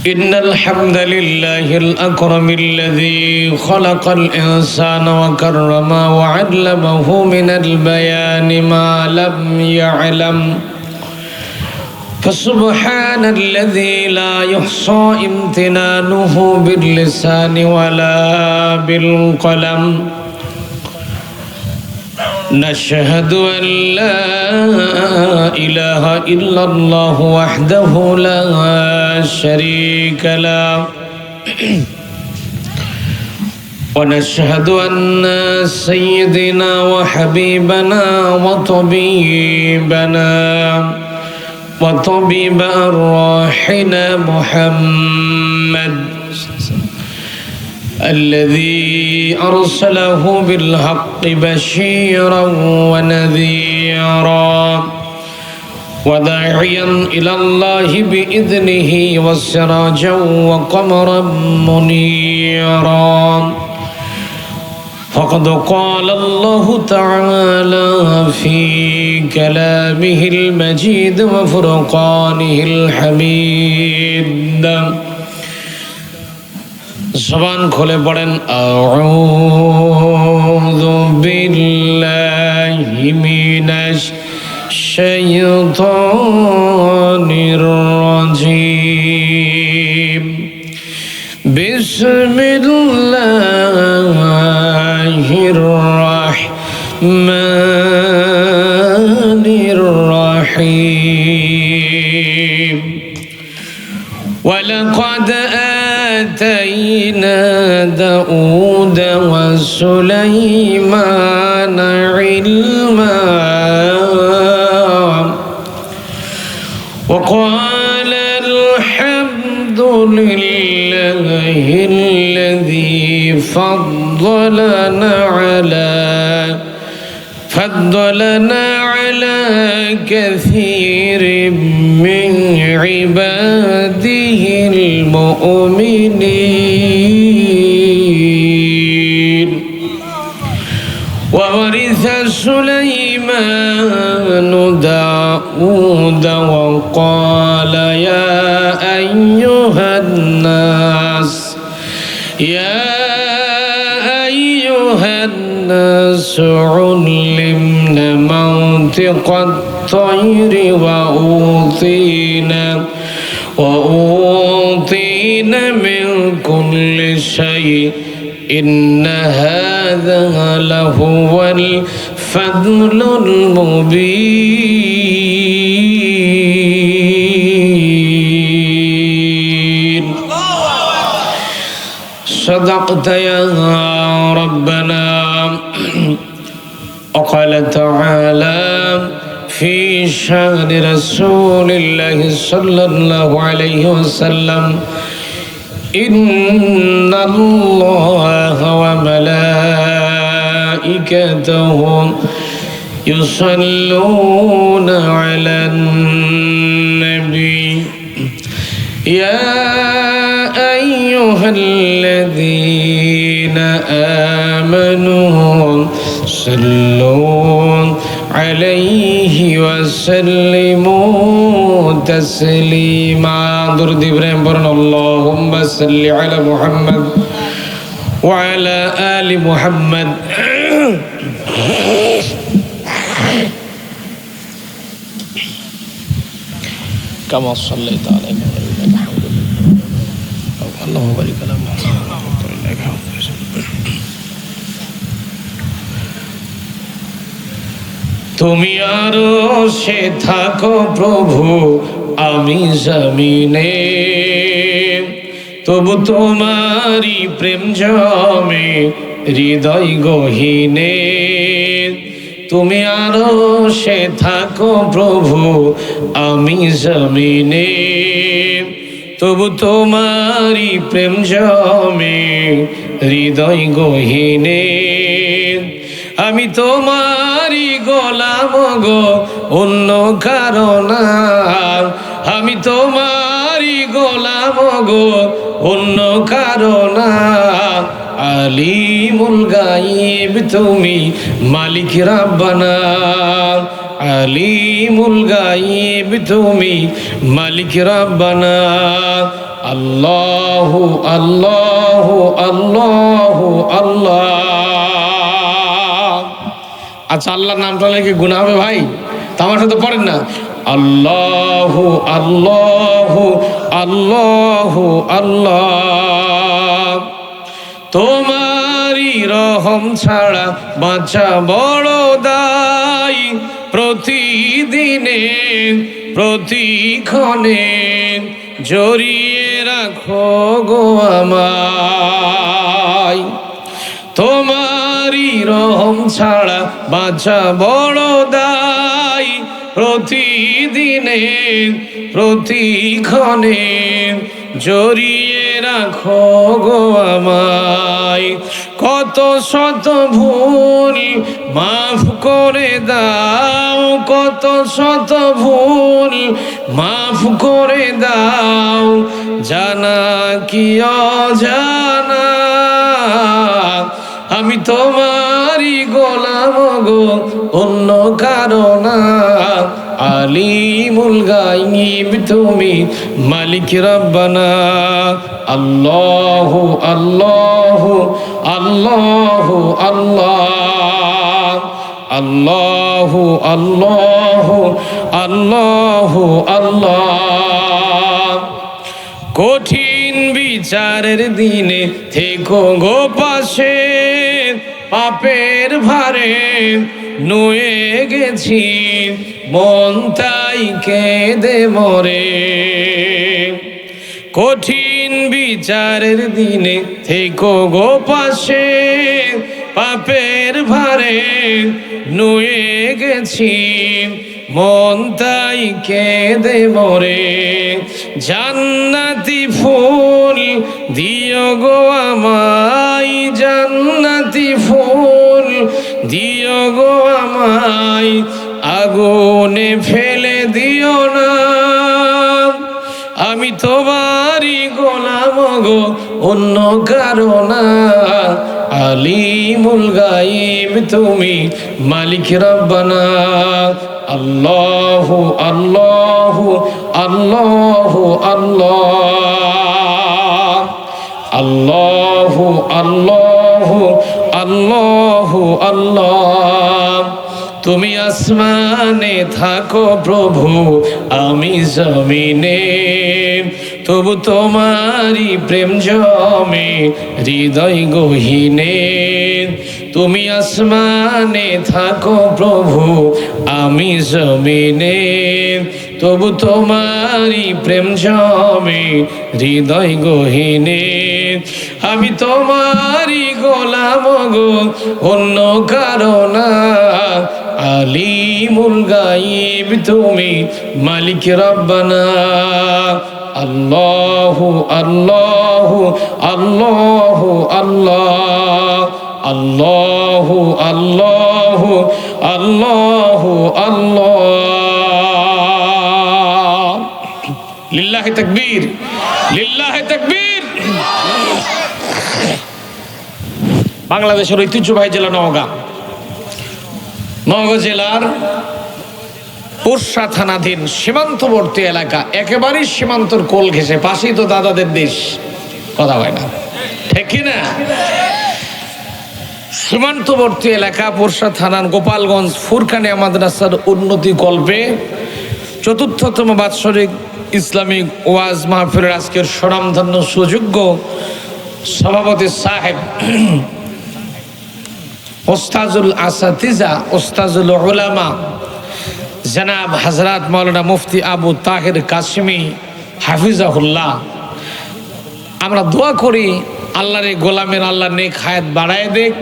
إن الحمد لله الأكرم الذي خلق الإنسان وكرمه وعلمه من البيان ما لم يعلم فسبحان الذي لا يحصى امتنانه باللسان ولا بالقلم نشهد أن لا إله إلا الله وحده لا شريك له ونشهد أن سيدنا وحبيبنا وطبيب أرواحنا محمد الذي أرسله بالحق بشيرا ونذيرا وداعيا إلى الله بإذنه وسراجا وقمرا منيرا فقد قال الله تعالى في كلامه المجيد وفرقانه الحميد زبان খুলে পড়েন আউযু বিল্লাহি মিনাশ শাইতানির রাজীম বিসমিল্লাহির রাহমানির রাহিম ওয়ালাকাদ آتينا داود وسليمان علما وقال الحمد لله الذي فضلنا على كثير من عباده المؤمنين وورث سليمان داود وقال يا أيها الناس علمنا منطق الطير وأوتينا من كل شيء إن هذا لهو الفضل المبين صدقت يا ربنا وقال تعالى في شأن رسول الله صلى الله عليه وسلم إن الله وملائكته يصلون على النبي يا أيها الذين آمنوا صلوا عليه وسلموا تسليما درود إبراهيم برن اللهم صل على محمد وعلى آل محمد كما صليت على إبراهيم إنك حميد مجيد اللهم بارك على محمد إنك حميد مجيد তুমি আরশে থাকো প্রভু আমি জমিনে তবু তোমারি প্রেম জমে হৃদয় গহীনে তুমি আরশে থাকো প্রভু আমি জমিনে তবু তোমারি প্রেম জমে হৃদয় গহীনে আমি তোমারি গোলাম গো অন্য কারণা আমি তোমারি গোলাম গো অন্য কারণা আলিমুল গায়ব তুমি মালিক রাব্বানা আলিমুল গায়ব তুমি মালিক রাব্বানা আল্লাহু আল্লাহু আল্লাহু আল্লাহ। আচ্ছা, আল্লাহর নামটা নাকি গুনাহ হবে ভাই? তা আমার সাথে পড়েন না, আল্লাহু আল্লাহু আল্লাহু আল্লাহ। তোমারই রহম ছাড়া বাঁচা বড় দায়, প্রতিদিনে প্রতিক্ষণে জড়িয়ে রাখো গো আমায়। তোমারই রহম ছাড়া বাঁচা বড় দায়, প্রতিদিনে প্রতিক্ষণে জড়িয়ে রাখো গো আমায়। কত শত ভুল মাফ করে দাও, কত শত ভুল মাফ করে দাও, জানা কি অজানা আমি তোমারই গোলাম গো, অন্য কারো না। আলিমুল গায়ব তুমি, মালিক রব্বানা। আল্লাহু আল্লাহু আল্লাহু আল্লাহ, আল্লাহু আল্লাহু আল্লাহু আল্লাহ। কঠিন বিচারের দিনে থেকো গো পাশে, পাপের ভারে নুয়ে গেছি মন তাই কেঁদে মরে। কঠিন বিচারের দিনে থেকো গো পাশে, পাপের ভারে নুয়ে গেছি মন তাই কেঁদে মরে। জান্নাতি ফুল দিও গো আমায়, জান্নাতি ফুল দিও গো আমায়, আগুনে ফেলে দিও না। আমি তোমারই গোলাম গো, অন্য কারো না। আলিমুল গায়ব তুমি, মালিক রব্বানা। আল্লাহু আল্লাহু আল্লাহু আল্লাহ, আল্লাহু আল্লাহু আল্লাহু আল্লাহ। তুমি আসমানে থাকো প্রভু, আমি জমিনে, তবু তোমারই প্রেম জমে হৃদয় গহীনে। তুমি আসমানে থাকো প্রভু, আমি জমিনে, তবু তোমারই প্রেম জমে হৃদয় গহীনে। আমি তোমারই গোলাম গো, অন্য কারো না। আলিমুল গায়ব তুমি, মালিক রব্বানা। আল্লাহু আল্লাহু আল্লাহু আল্লাহ, আল্লাহু আল্লাহু আল্লাহু আল্লাহ। লিল্লাহি তাকবীর, লিল্লাহি তাকবীর। বাংলাদেশের ঐতিহ্যবাহী জেলা নওগাঁ। নওগাঁ জেলার পুরসা থানাধীন সীমান্তবর্তী এলাকা, একেবারেই সীমান্তর কোল ঘেঁষে, পাশেই তো দাদাদের দেশ, কথা হয় না, ঠিক কিনা? সীমান্তবর্তী এলাকা পুরসা থানার গোপালগঞ্জ ফুরকানিয়া মাদ্রাসার উন্নতি কল্পে ৪র্থতম বাৎসরিক ইসলামিক ওয়াজ মাহফিলের আজকের স্বনামধন্য সুযোগ্য সভাপতি সাহেব ওস্তাজুল আসাতিজা, ওস্তাজুল উলামা জনাব হযরত মাওলানা মুফতি আবু তাহের কাশিমি হাফিজাহুল্লাহ। আমরা দোয়া করি আল্লাহর এই গোলামের আল্লাহ নেক হায়াত বাড়ায় দেখ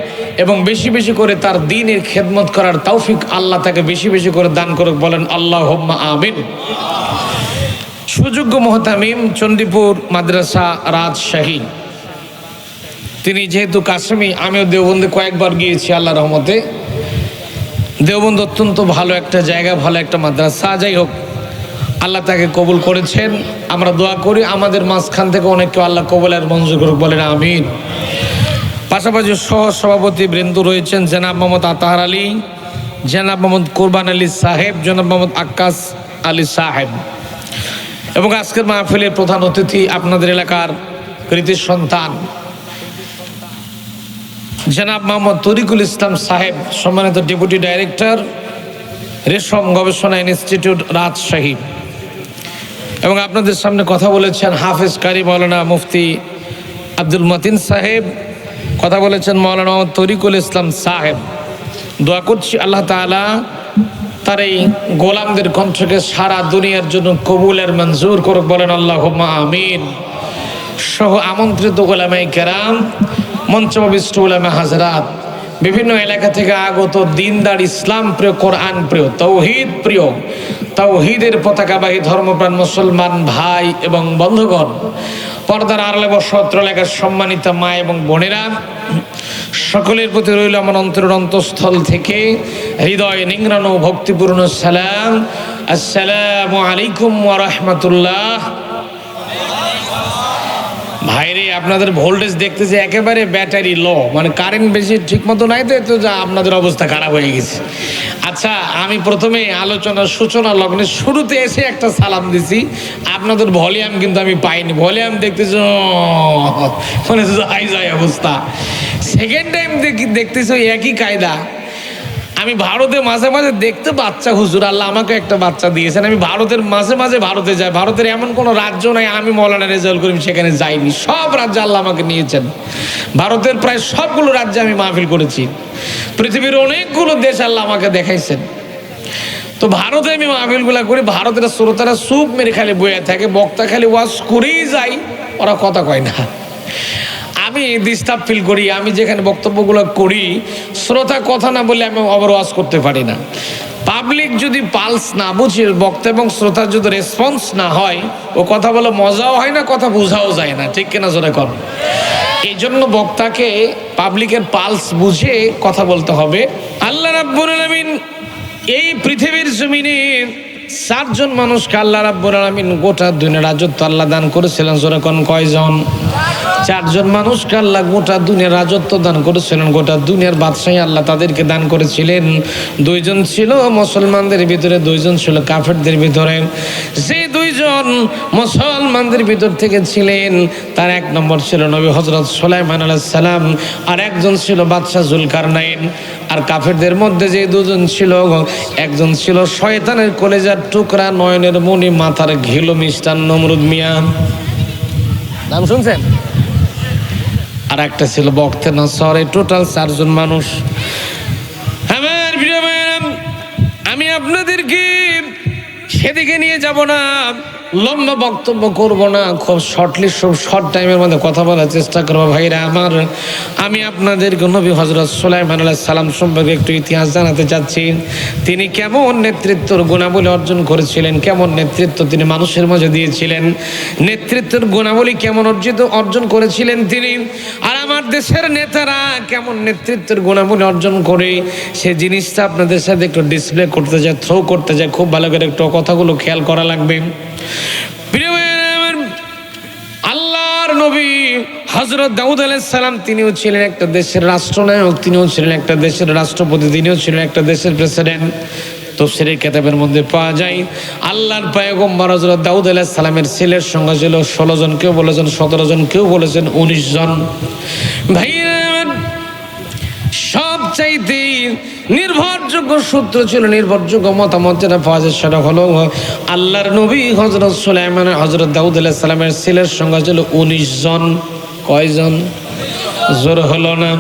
এবং বেশি বেশি করে তার দ্বীনের খেদমত করার তৌফিক আল্লাহ তাকে বেশি বেশি করে দান করুক, বলেন আল্লাহুম্মা আমিন। সুযোগ্য মুহতামিম চণ্ডীপুর মাদ্রাসা রাজশাহী, তিনি যেহেতু কাশ্মী, আমিও দেওবন্দে কয়েকবার গিয়েছি আল্লাহর রহমতে। দেওবন্দ অত্যন্ত ভালো একটা জায়গা, ভালো একটা মাদ্রাসা। যাই হোক, আল্লাহ তাকে কবুল করেছেন। আমরা দোয়া করি আমাদের মাঝখান থেকে অনেককে আল্লাহ কবুলের মঞ্জুর করুক, বলেন আমিন। পাশাপাশি সহ সভাপতি বৃন্দ রয়েছেন জনাব মোহাম্মদ আতাহার আলী, জনাব মোহাম্মদ কোরবান আলী সাহেব, জনাব মোহাম্মদ আক্কাস আলী সাহেব। এবং আজকের মাহফিলের প্রধান অতিথি আপনাদের এলাকার কৃতি সন্তান জনাব মোহাম্মদ তরিকুল ইসলাম সাহেব, সম্মানিত ডেপুটি ডাইরেক্টর, রেশম গবেষণা ইনস্টিটিউট, রাজশাহী। এবং আপনাদের সামনে কথা বলেছেন হাফেজ কারি মৌলানা মুফতি আব্দুল মতিন সাহেব, কথা বলেছেন মৌলানা তরিকুল ইসলাম সাহেব। দোয়া করছি আল্লাহ তাআলা তার এই গোলামদের কণ্ঠকে সারা দুনিয়ার জন্য কবুলের মঞ্জুর করুক, বলেন আল্লাহুম্মা আমিন। সহ আমন্ত্রিত ওলামায়ে কেরাম, মঞ্চবিষ্ট ওলামা হাজরাত, বিভিন্ন এলাকা থেকে আগত দিনদার, ইসলাম প্রিয়, কোরআন প্রিয়, তৌহিদ প্রিয়, তৌহিদের পতাকাবাহী ধর্মপ্রাণ মুসলমান ভাই এবং বন্ধুগণ, পর্দার আড়ালে বসত্র এলাকার সম্মানিত মা এবং বোনেরা, সকলের প্রতি রইল আমার অন্তরের অন্তঃস্থল থেকে হৃদয় নিংড়ানো ভক্তিপূর্ণ সালাম। আসসালামু আলাইকুম ওয়া রাহমাতুল্লাহ। ভাইরে, আপনাদের ভোল্টেজ দেখতেছে একেবারে ব্যাটারি লো, মানে কারেন্ট বেশি ঠিক মতো নাই, তো যা আপনাদের অবস্থা খারাপ হয়ে গেছে। আচ্ছা, আমি প্রথমে আলোচনার সূচনা লগ্নে শুরুতে এসে একটা সালাম দিছি, আপনাদের ভলিউম কিন্তু আমি পাইনি। ভলিউম দেখতেছি মানে যাই যায় অবস্থা। সেকেন্ড টাইম দেখতেছি একই কায়দা। আমি ভারতে মাঝে মাঝে দেখতে বাচ্চা, হুজুর আল্লাহ আমাকে একটা বাচ্চা দিয়েছেন, আমি ভারতের মাঝে মাঝে ভারতে যাই। ভারতের এমন কোনো রাজ্য নাই আমি মৌলানা রেজাউল করিম সেখানে যাইনি, সব রাজ্যে আল্লাহ আমাকে নিয়েছেন। ভারতের প্রায় সবগুলো রাজ্যে আমি মাহফিল করেছি, পৃথিবীর অনেকগুলো দেশ আল্লাহ আমাকে দেখাইছেন। তো ভারতে আমি মাহফিলগুলা করি, ভারতের শ্রোতারা চুপ মেরে খালি বয়ে থাকে, বক্তা খালি ওয়াজ করেই যায়, ওরা কথা কয় না। আমি ডিস্টার্ব ফিল করি, আমি যেখানে বক্তব্যগুলো করি শ্রোতা কথা না বলে আমি আবার ওয়াজ করতে পারি না। পাবলিক যদি পালস না বুঝে, বক্তা এবং শ্রোতার যদি রেসপন্স না হয়, ও কথা বলে মজাও হয় না, কথা বোঝাও যায় না, ঠিক কিনা জোরে কর। এই জন্য বক্তাকে পাবলিকের পালস বুঝে কথা বলতে হবে। আল্লাহ রাব্বুল আলামিন এই পৃথিবীর জমিনে 4 জন মানুষকে আল্লাহ রাব্বুল আলামিন গোটা দুনিয়ার রাজত্ব আল্লাহ দান করেছিলেন। জোরে কোন কয়জন? 4 জন মানুষকে আল্লাহ গোটা দুনিয়ার রাজত্ব দান করেছিলেন, গোটা দুনিয়ার বাদশাহী আল্লাহ তাদেরকে দান করেছিলেন। 2 জন ছিল মুসলমানদের ভিতরে, 2 জন ছিল কাফেরদের ভিতরে। যে 2 জন মুসলমানদের ভিতর থেকে ছিলেন তার 1 নম্বর ছিল নবী হযরত সুলাইমান আলাইহিস সালাম, আর একজন ছিল বাদশা জুলকারনাইন। আর কাফেরদের মধ্যে যে 2 জন ছিল, একজন ছিল শয়তানের কলেজার টুকরা, নয়নের মণি, মাথার ঘিলো মিষ্টান, নমরুদ মিয়া, নাম শুনছেন? আর একটা ছিল বক্তে নসর। এই টোটাল 4 জন মানুষ। আমার প্রিয় ভাইরা, আমি আপনাদেরকে সেদিকে নিয়ে যাব না, লম্বা বক্তব্য করব না, খুব শর্ট টাইমের মধ্যে কথা বলার চেষ্টা করবো। ভাইরা আমার, আমি আপনাদেরকে নবী হযরত সুলাইমান আলাইহিস সালাম সম্পর্কে একটু ইতিহাস জানাতে চাচ্ছি। তিনি কেমন নেতৃত্বের গুণাবলী অর্জন করেছিলেন, কেমন নেতৃত্ব তিনি মানুষের মাঝে দিয়েছিলেন, নেতৃত্বের গুণাবলী কেমন অর্জন করেছিলেন তিনি, আর আমার দেশের নেতারা কেমন নেতৃত্বের গুণাবলী অর্জন করে, সে জিনিসটা আপনাদের সাথে একটু ডিসপ্লে করতে যায়, থ্রো করতে যায়। খুব ভালো করে একটু কথাগুলো খেয়াল করা লাগবে। আল্লাহর নবী হযরত দাউদ আলাইহিস সালাম, তিনিও ছিলেন একটা দেশের রাষ্ট্রনায়ক, তিনিও ছিলেন একটা দেশের রাষ্ট্রপতি, তিনিও ছিলেন একটা দেশের প্রেসিডেন্ট। তাফসীরের কিতাবের মধ্যে পাওয়া যায় আল্লাহর পয়গম্বর হযরত দাউদ আলাইহিস সালামের ছেলের সংখ্যা ছিল 16 জন, কেউ বলেছেন 17 জন, কেউ বলেছেন 19 জন। ভাইরা, সবচাইতে নির্ভরযোগ্য সূত্র ছিল, নির্ভরযোগ্য মতামত যেটা পাওয়া যায় সেটা হলো আল্লাহর নবী হযরত সুলাইমান, হযরত দাউদ আলাইহিস সালামের ছেলের সংখ্যা ছিল 19 জন। কয়জন? জোর হলো না।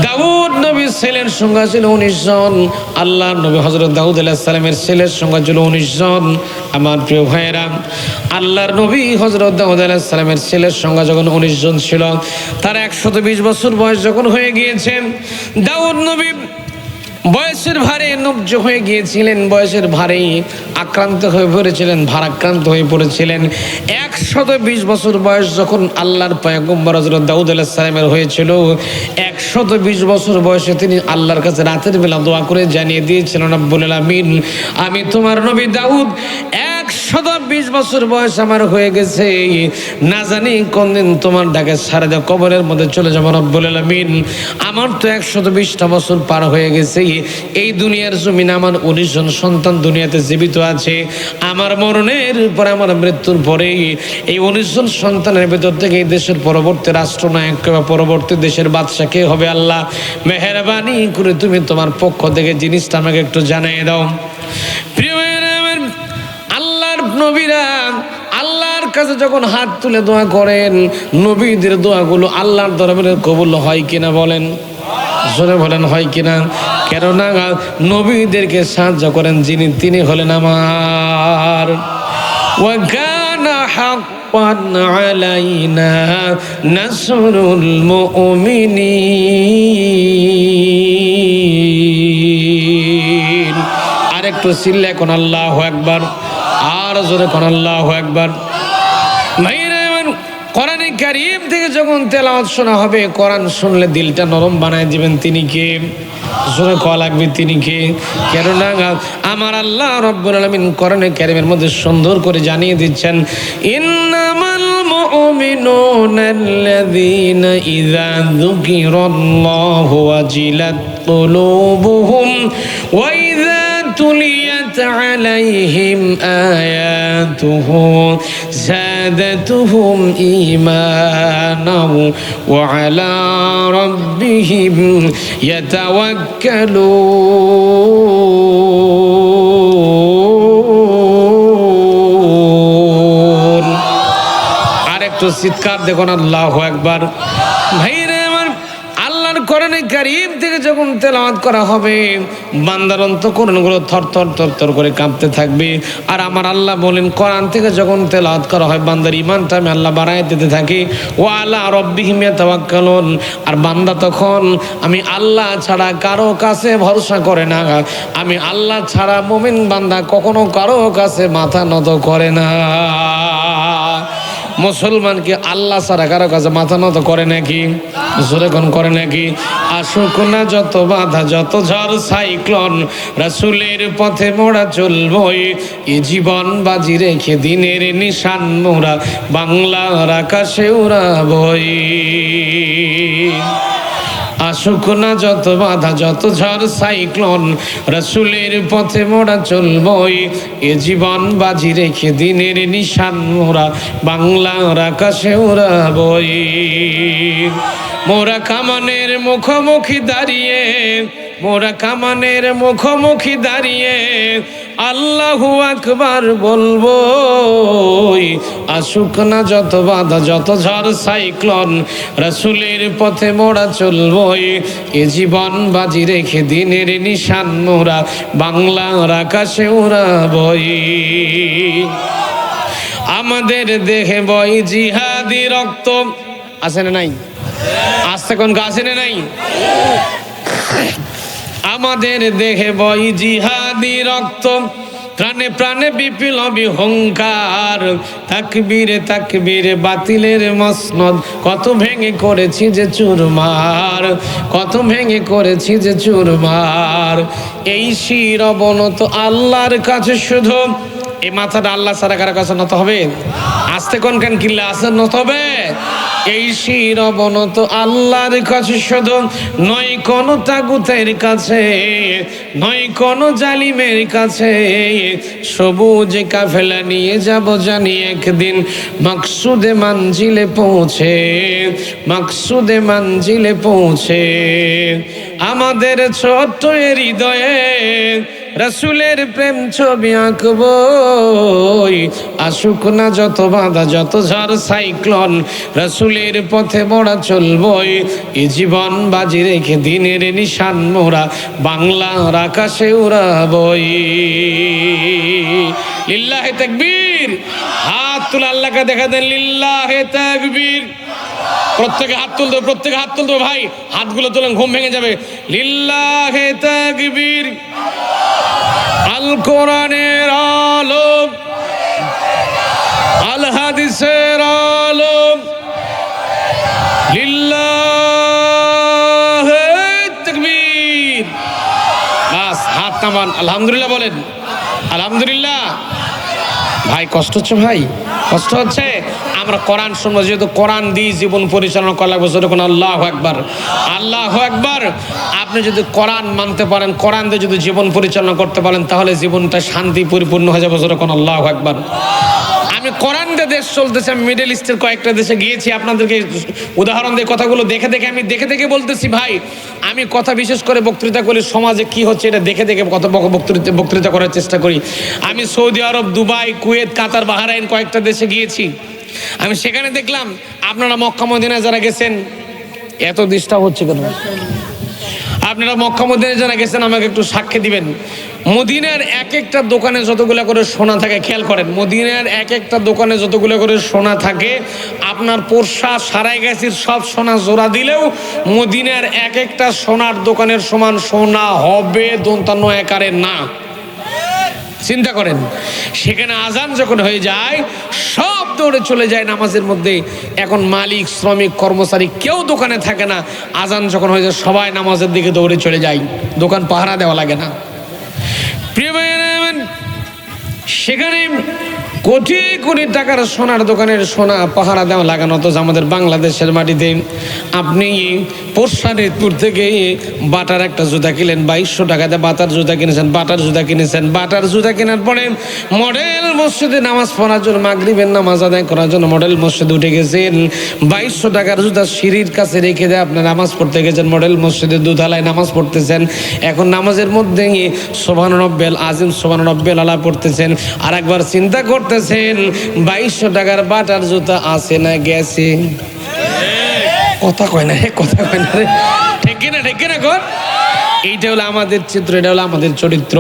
দাউদ নবীর ছেলের সংখ্যা ছিল 19 জন, আল্লাহর নবী হযরত দাউদ আলাইহিস সালামের ছেলের সংখ্যা ছিল 19 জন। আমার প্রিয় ভাইয়েরা, আল্লাহর নবী হযরত দাউদ আলাইহিস সালামের ছেলের সংখ্যা যখন 19 জন ছিল, তার 120 বছর বয়স যখন হয়ে গিয়েছে, দাউদ নবী বয়সের ভারে নবজ হয়ে গিয়েছিলেন, বয়সের ভারে আক্রান্ত হয়ে পড়েছিলেন, ভারাক্রান্ত হয়ে পড়েছিলেন। 120 বছর বয়স যখন আল্লাহর পয়গম্বর হযরত দাউদ আলাইহিস সালামের হয়েছিল, 120 বছর বয়সে তিনি আল্লাহর কাছে রাতের বেলা দোয়া করে জানিয়ে দিয়েছিলেন, রব্বুল আলামিন, আমি তোমার নবী দাউদ 120 বছর বয়স আমার হয়ে গেছে, না জানি কোনদিন তোমার ডাকে সারা দিয়ে কবরের মধ্যে চলে যাবো রব্বুল আলামিন। আমার তো 120টা বছর পার হয়ে গেছে, এই দুনিয়ার জমিনে আমার 19 জন সন্তান দুনিয়াতে জীবিত আছে। আমার মরণের পরে, আমার মৃত্যুর পরে এই 19 জন সন্তানের ভেতর থেকে এই দেশের পরবর্তী রাষ্ট্রনায়ক বা পরবর্তী দেশের বাদশা কে হবে? আল্লাহ মেহেরবানি করে তুমি তোমার পক্ষ থেকে জিনিসটা আমাকে একটু জানিয়ে দাও। প্রিয় আল্লাহর নবীরা আল্লাহর কাছে যখন হাত তুলে দোয়া করেন, নবীদের দোয়াগুলো আল্লাহর দরবারে কবুল হয় কিনা বলেন? জোরে বলেন হয় কিনা? কেননা নবীদেরকে সাহায্য করেন যিনি, তিনি হলেন আমার। ওয়া কানা হাক্কান আলাইনা নাসরুল মুমিনিন। আরেকটু চিল্লা কোন আল্লাহু আকবার, আর জোরে কোন আল্লাহু আকবার। কোরআনে কারীম থেকে যখন তেলাওয়াত শোনা হবে, কোরআন শুনলে দিলটা নরম বানায় দিবেন তিনি কে? জোরে কোয়া লাগবে তিনি কে? কেননা আমার আল্লাহ রাব্বুল আলামিন কোরআনে কারীমের মধ্যে সুন্দর করে জানিয়ে দিচ্ছেন, ইন্নামাল মুমিনুনা আল্লাযীনা ইযা যুকিরাল্লাহু ওয়াজিলাত কুলুবুহুম ওয়া ইযা তুলিয়াত আলাইহিম আয়াতুহু زادتهم إيمانا وعلى ربهم يتوكلون। আরেকটু চিৎকার দেখুন আল্লাহু আকবার। ভাইরা আমার, আল্লাহর কোরআনে কারীম থেকে যখন তেলাওয়াত করা হবে, বান্দার অন্তঃকরণগুলো থরথর থরথর করে কাঁপতে থাকবে। আর আমার আল্লাহ বলেন, কোরআন থেকে যখন তেলাওয়াত করা হয়, বান্দার ঈমানটা আমি আল্লাহ বাড়ায় দিতে থাকি। ওয়া আলা রাব্বিহিম ইয়াতাওয়াক্কালুন। আর বান্দা তখন আমি আল্লাহ ছাড়া কারো কাছে ভরসা করে না। আমি আল্লাহ ছাড়া মুমিন বান্দা কখনো কারো কাছে মাথা নত করে না। মুসলমানকে আল্লাহ ছাড়া কারো কাছে মাথা নত করে নাকি? জোরে কোন করে নাকি? আসুক না যত বাধা, যত ঝড় সাইক্লোন, রাসূলের পথে মোরা চলবই। এ জীবন বাজি রেখে দিনের নিশান মোরা বাংলার আকাশে উড়াবই। আসুক না যত বাধা, যত ঝড় সাইক্লোন, রাসূলের পথে মোরা চলবই। এ জীবন বাজি রেখে দিনের নিশান মোরা বাংলার আকাশে উড়াবই। মোরা কামানের মুখোমুখি দাঁড়িয়ে, মোরা কামানের মুখোমুখি দাঁড়িয়ে আল্লাহু আকবার বলবো। আসুক না যত বাধা, যত ঝড় সাইক্লোন, রাসূলের পথে মোরা চলবই। এ জীবন বাজি রেখে দিনের নিশান মোরা বাংলার আকাশে উড়াবই। আমাদের দেহে বয় জিহাদি রক্ত, আছে না নাই? আসতে কোন আছে না নাই? আমাদের দেহে বয় জিহাদি রক্ত, প্রাণে প্রাণে বিপ্লবী হুঙ্কার। তাকবীরে তাকবীরে বাতিলের মসনদ, কত ভেঙে করেছি যে চুরমার, কত ভেঙে করেছি যে চুরমার। এই শির অবনত আল্লাহর কাছে শুধু, এই মাথাটা আল্লাহ ছাড়া কারো কাছে নত হবে? আসতে কোন কান কিল্লা আছে নত হবে? এই শির অবনত আল্লাহর কাছে শুধু, নয় কোন তাগুতের কাছে, নয় কোন জালিমের কাছে। সবুজ কাফেলা নিয়ে যাব জানি একদিন মাকসুদে মঞ্জিলে পৌঁছে, মাকসুদে মঞ্জিলে পৌঁছে। আমাদের ছোট্ট হৃদয়ে রাসূলের প্রেম ছবি আঁকবই। আসুক না যত বাধা, যত ঝড় সাইক্লোন, রাসূলের পথে মোরা চলবই। এ জীবন বাজি রেখে দিনের নিশান মোরা বাংলার আকাশে উড়াবই। লিল্লাহে তাকবীর। হাত তুলে আল্লাহকে দেখা দেন, লিল্লাহে তাকবীর। প্রত্যেকে হাত তুলতো, প্রত্যেকে হাত তুলতো ভাই, হাতগুলো তোলেন, ঘুম ভেঙে যাবে। লিল্লাহে তাকবীর। আল কোরআনের আলো, আল হাদিসের আলো, লিল্লাহে তাকবীর। বাস হাত নামান, আলহামদুলিল্লাহ বলেন, আলহামদুলিল্লাহ। ভাই কষ্ট হচ্ছে, ভাই কষ্ট হচ্ছে। আমরা কোরআন শুনবো, যেহেতু কোরআন দিয়ে জীবন পরিচালনা করা লাগবে। যখন আল্লাহু আকবার, আল্লাহু আকবার। আপনি যদি কোরআন মানতে পারেন, কোরআন দিয়ে যদি জীবন পরিচালনা করতে পারেন, তাহলে জীবনটা শান্তি পরিপূর্ণ হয়ে যাবে। যখন আল্লাহু আকবার। আমি কোরআন দিয়ে দেশ চলতেছে, আমি মিডল ইস্টের কয়েকটা দেশে গিয়েছি, আপনাদেরকে উদাহরণ দিয়ে কথাগুলো দেখে আমি দেখে বলতেছি ভাই। আমি কথা বিশেষ করে বক্তৃতা করি, সমাজে কি হচ্ছে এটা দেখে কথা বক্তৃতা করার চেষ্টা করি। আমি সৌদি আরব, দুবাই, কুয়েত, কাতার, বাহরাইন কয়েকটা দেশে গিয়েছি। আমি সেখানে দেখলাম, আপনারা মক্কা মদিনায় যারা গেছেন, এত ডিস্টার্ব হচ্ছে কেন? আপনারা মক্কা মদিনায় যারা গেছেন আমাকে একটু সাক্ষী দিবেন। মদিনার এক একটা দোকানে যতগুলো করে সোনা থাকে, খেয়াল করেন, মদিনার এক একটা দোকানে যতগুলো করে সোনা থাকে, আপনার পোরশা সারাইগাছির সব সোনা জোড়া দিলেও মদিনার এক একটা সোনার দোকানের সমান সোনা হবে দন্তান্ন একারের না। চিন্তা করেন, সেখানে আজান যখন হয়ে যায় সব দৌড়ে চলে যায় নামাজের মধ্যে। এখন মালিক, শ্রমিক, কর্মচারী কেউ দোকানে থাকে না। আজান যখন হয়ে যায় সবাই নামাজের দিকে দৌড়ে চলে যায়, দোকান পাহারা দেওয়া লাগে না। প্রিয় ভাইয়েরা, সেখানে কোটি কোটি টাকার সোনার দোকানের সোনা পাহারা দেওয়া লাগানো। তো আমাদের বাংলাদেশের মাটিতে আপনি পোরশানীপুর থেকে বাটার একটা জুতা কিনলেন 2200 টাকাতে, বাটার জুতা কিনেছেন, বাটার জুতা কেনার পরে মডেল মসজিদে নামাজ পড়ার জন্য, মাগরিবের নামাজ আদায় করার জন্য মডেল মসজিদে উঠে গেছেন। 2200 টাকার জুতা সিঁড়ির কাছে রেখে দেয় আপনি নামাজ পড়তে গেছেন, মডেল মসজিদে দোতলায় নামাজ পড়তেছেন। এখন নামাজের মধ্যে সুবহান রাব্বিল আযীম, সুবহান রাব্বিল আলা পড়তেছেন, আর একবার চিন্তা করতেছেন 2200 টাকার বাটার জুতা আছে না গেছে? কথা কয় না, কথা কয় না রে, ঠিক কিনা, ঠিক কিনা কর। এইটা হলো আমাদের চিত্র, এটা হলো আমাদের চরিত্র।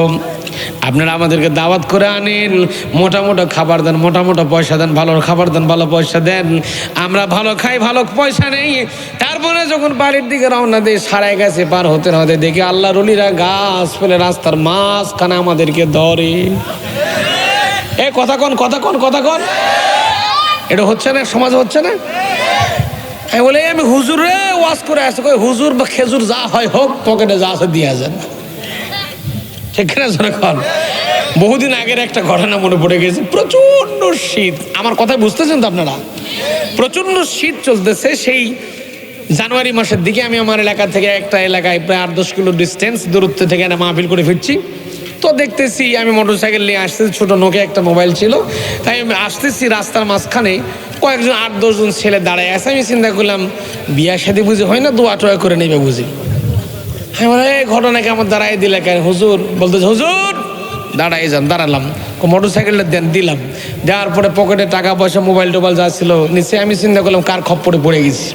আপনারা আমাদেরকে দাওয়াত করে আনেন, মোটা মোটা খাবার দেন, মোটা মোটা পয়সা দেন, ভালো খাবার দেন, ভালো পয়সা দেন, আমরা ভালো খাই, ভালো পয়সা নেই। তারপরে যখন বাড়ির দিকে রওনা দিয়ে সারাই গেছে পার হতে হতে দেখি আল্লাহর ওলিরা গাছ ফেলে রাস্তার মাঝখানে আমাদেরকে ধরে। এ কথা কন, কথা কন, কথা কন। এটা হচ্ছে না, সমাজে হচ্ছে না। বলে আমি হুজুর রে ওয়াজ করে আসছি, হুজুর বা খেজুর যা হয় হোক, পকেটে যা আছে দিয়ে যান, ঠিক না? যখন বহুদিন আগের একটা ঘটনা মনে পড়ে গেছে। প্রচন্ড শীত, আমার কথা বুঝতেছেন তো আপনারা? প্রচন্ড শীত চলতেছে। সেই জানুয়ারি মাসের দিকে আমি আমার এলাকা থেকে একটা এলাকায় প্রায় 8-10 কিলো ডিস্টেন্স দূরত্ব থেকে একটা মাহফিল করে ফিরছি। তো দেখতেছি আমি মোটরসাইকেল নিয়ে আসতেছি, ছোট নোকিয়া একটা মোবাইল ছিল, তাই আমি আসতেছি, রাস্তার মাঝখানে কয়েকজন 8-10 জন ছেলে দাঁড়ায় আছে। আমি চিন্তা করলাম বিয়া শাদী বুঝি হয় না, দোয়া টোয়া করে নেবে বুঝি। হ্যাঁ, বলে এই ঘটনাকে আমার দাঁড়াই দিলে কেন হুজুর? বলতেছে হুজুর দাঁড়াই যান। দাঁড়ালাম, মোটরসাইকেলটা দেন, দিলাম। দেওয়ার পরে পকেটে টাকা পয়সা, মোবাইল টোবাইল যা ছিল নিচে। আমি চিন্তা করলাম কার খপ্পরে পড়ে গেছি,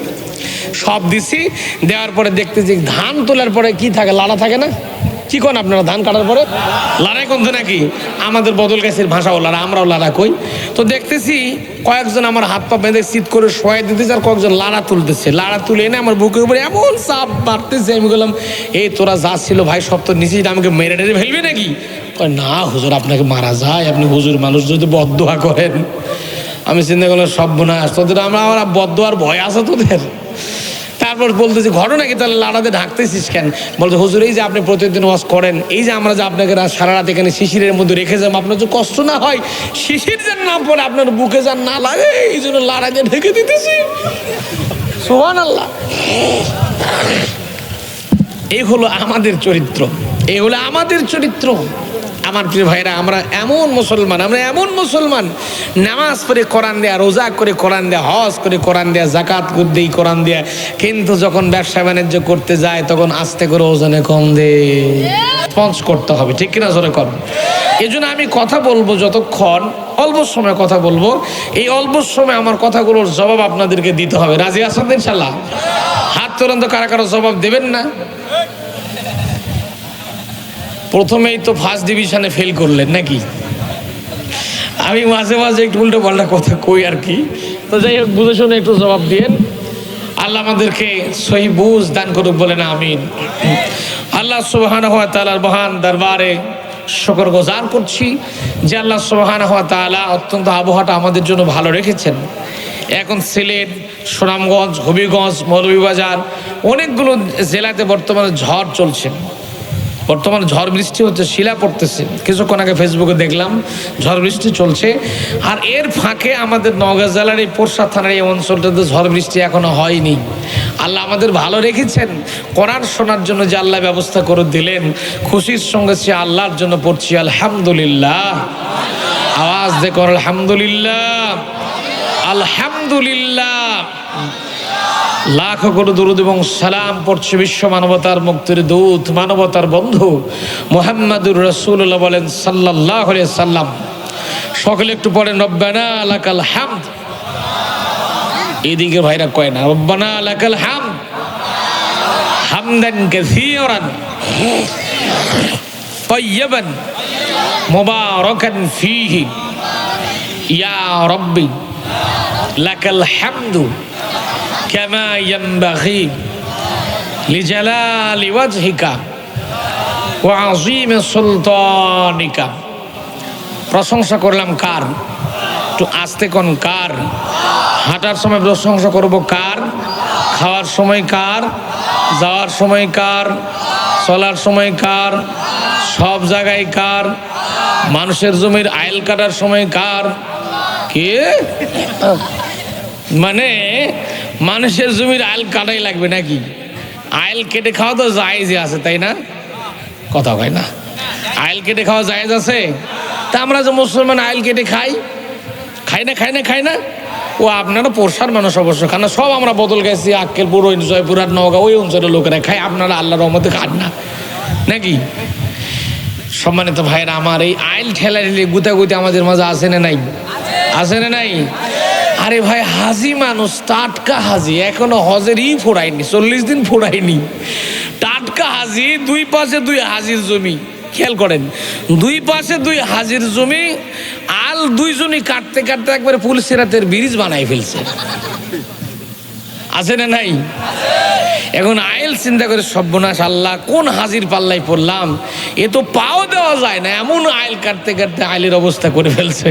সব দিছি। দেওয়ার পরে দেখতেছি ধান তোলার পরে কি থাকে, লাড়া থাকে না? কি কোন আপনারা ধান কাটার পরে লাড়াই কমতে নাকি? আমাদের বদল গাছের ভাষাও লাড়া, আমরাও লাড়া কই। তো দেখতেছি কয়েকজন আমার হাত পা বেঁধে শীত করে শোয়াই দিতেছে, আর কয়েকজন লাড়া তুলতেছে। লাড়া তুলে এনে আমার বুকের উপরে এমন চাপ মারতেছে। আমি বললাম এই তোরা যা ছিল ভাই সব তো নিচেই, আমাকে মেরে টেরে ফেলবি নাকি? না হুজুর আপনাকে মারা যায়, আপনি হুজুর মানুষ, যদি বদদোয়া করেন। আমি চিন্তা করলাম সর্বনাশ, তোদের আমরা বদদোয়ার ভয় আছে তোদের। তারপর বলতেছি ঘটনা কি, তাহলে লাড়াতে ঢাকতেছিস কেন? বলতে হুজুর এই যে আপনি প্রতিদিন ওয়াজ করেন, এই যে আমরা যে আপনাকে সারা রাত এখানে শিশিরের মধ্যে রেখে যাবো, আপনার যে কষ্ট না হয়, শিশির যেন না পড়ে, আপনার বুকে যেন না লাগে, এই জন্য লাড়াতে ঢেকে দিতেছি। সুবহানাল্লাহ। এই হলো আমাদের চরিত্র, এই হলো আমাদের চরিত্র। আমার প্রিয় ভাইরা, আমরা এমন মুসলমান, আমরা এমন মুসলমান, নামাজ পড়ে কোরআন দেয়া, রোজা করে কোরআন দেয়া, হজ করে কোরআন দেয়া, জাকাত করতেই কোরআন দেয়া, কিন্তু যখন ব্যবসা বাণিজ্য করতে যায় তখন আস্তে করে ওজনে কম দে, স্পঞ্জ করতে হবে, ঠিক কিনা? জোরে কর। এই জন্য আমি কথা বলবো, যতক্ষণ অল্প সময় কথা বলবো, এই অল্প সময় আমার কথাগুলোর জবাব আপনাদেরকে দিতে হবে। রাজি আছেন ইনশাল্লাহ? হাত তুলন্ত কারা কারো জবাব দেবেন না? প্রথমেই তো ফার্স্ট ডিভিশনে ফেল করলেন নাকি? আমি মাঝে মাঝে একটু উল্টো পাল্টা কথা কই আর কি। তো যাই হোক, বুঝে শুনে একটু জবাব দিয়েন। আল্লাহ আমাদেরকে সহি বুঝ দান করুক, বলেন আমিন। আল্লাহ সুবহানাহু ওয়া তাআলার মহান দরবারে শুকরগুজার করছি যে আল্লাহ সুবহানাহু ওয়া তাআলা অত্যন্ত আবহাওয়াটা আমাদের জন্য ভালো রেখেছেন। এখন সিলেট, সুনামগঞ্জ, হবিগঞ্জ, মৌলভীবাজার, অনেকগুলো জেলাতে বর্তমানে ঝড় চলছে। বর্তমানে ঝড় বৃষ্টি হচ্ছে, শিলা পড়তেছে, কিছুক্ষণ আগে ফেসবুকে দেখলাম ঝড় বৃষ্টি চলছে। আর এর ফাঁকে আমাদের নওগাঁ জেলার এই পোরশা থানার এই অঞ্চলটাতে ঝড় বৃষ্টি এখনো হয়নি। আল্লাহ আমাদের ভালো রেখেছেন, কোরআন শোনার জন্য যে আল্লাহ ব্যবস্থা করে দিলেন, খুশির সঙ্গে সে আল্লাহর জন্য পড়ছি আলহামদুলিল্লাহ। আওয়াজ দেখো আলহামদুলিল্লাহ, আলহামদুলিল্লাহ। লাখো কোটি দুরূদ এবং সালাম পড়ছে বিশ্ব মানবতার মুক্তির দূত, মানবতার বন্ধু মুহাম্মাদুর রাসূলুল্লাহ বলেন সাল্লাল্লাহু আলাইহি সাল্লাম। সকলে একটু পড়েন রব্বানা লাকাল হামদ। এদিকে ভাইরা কয় না রব্বানা লাকাল হামদ হামদান কাসীরান তাইয়্যিবান মুবারাকান ফীহি ইয়া রাব্বি লাকাল হামদু কামা ইয়ানবাগি লিজালালি ওয়াজহিকা ওয়া আযীমি সুলতানিকা। প্রশংসা করলাম কার? একটু আস্তে কোন কার? হাঁটার সময় প্রশংসা করব কার? খাওয়ার সময় কার? যাওয়ার সময় কার? চলার সময় কার? সব জায়গায় কার? মানুষের জমির আইল কাটার সময় কার? কে? মানে মানুষের জমির আইল কাটাই লাগবে নাকি? আইল কেটে খাওয়া তো জায়েজ আছে, তাই না? কথা হয় না, আইল কেটে খাওয়া জায়েজ আছে। তা আমরা যে মুসলমান আইল কেটে খাই, খাই না খাই না খাই না? ও আপনারা পোরশার মানুষ অবশ্য খান না, সব আমরা বদল গেছি, আক্কেলপুর, জয়পুরহাট, নওগাঁ ওই অঞ্চলের লোকেরা খায়, আপনারা আল্লাহর রহমতে খান না নাকি? সম্মানিত ভাইরা আমার, এই আইল ঠেলা ঠেলে গুতাগুতি আমাদের মাঝে আছে না নাই? আছে না নাই? আরে ভাই, হাজি মানুষ, টাটকা হাজি, এখনো হজেরই ফোড়ায়নি, 40 দিন ফোড়ায়নি, টাটকা হাজি। দুই পাশে দুই হাজির জমি, খেয়াল করেন, দুই পাশে দুই হাজির জমি, আল দুইজনই কাটতে কাটতে একবারে পুলসিরাতের ব্রিজ বানাই ফেলছে। আছে না নাই? এখন আইল চিন্তা করে সর্বনাশ, আল্লাহ কোন হাজির পাল্লাই পড়লাম, এ তো পাও দেওয়া যায় না, এমন আইল কাটতে কাটতে আইলের অবস্থা করে ফেলছে।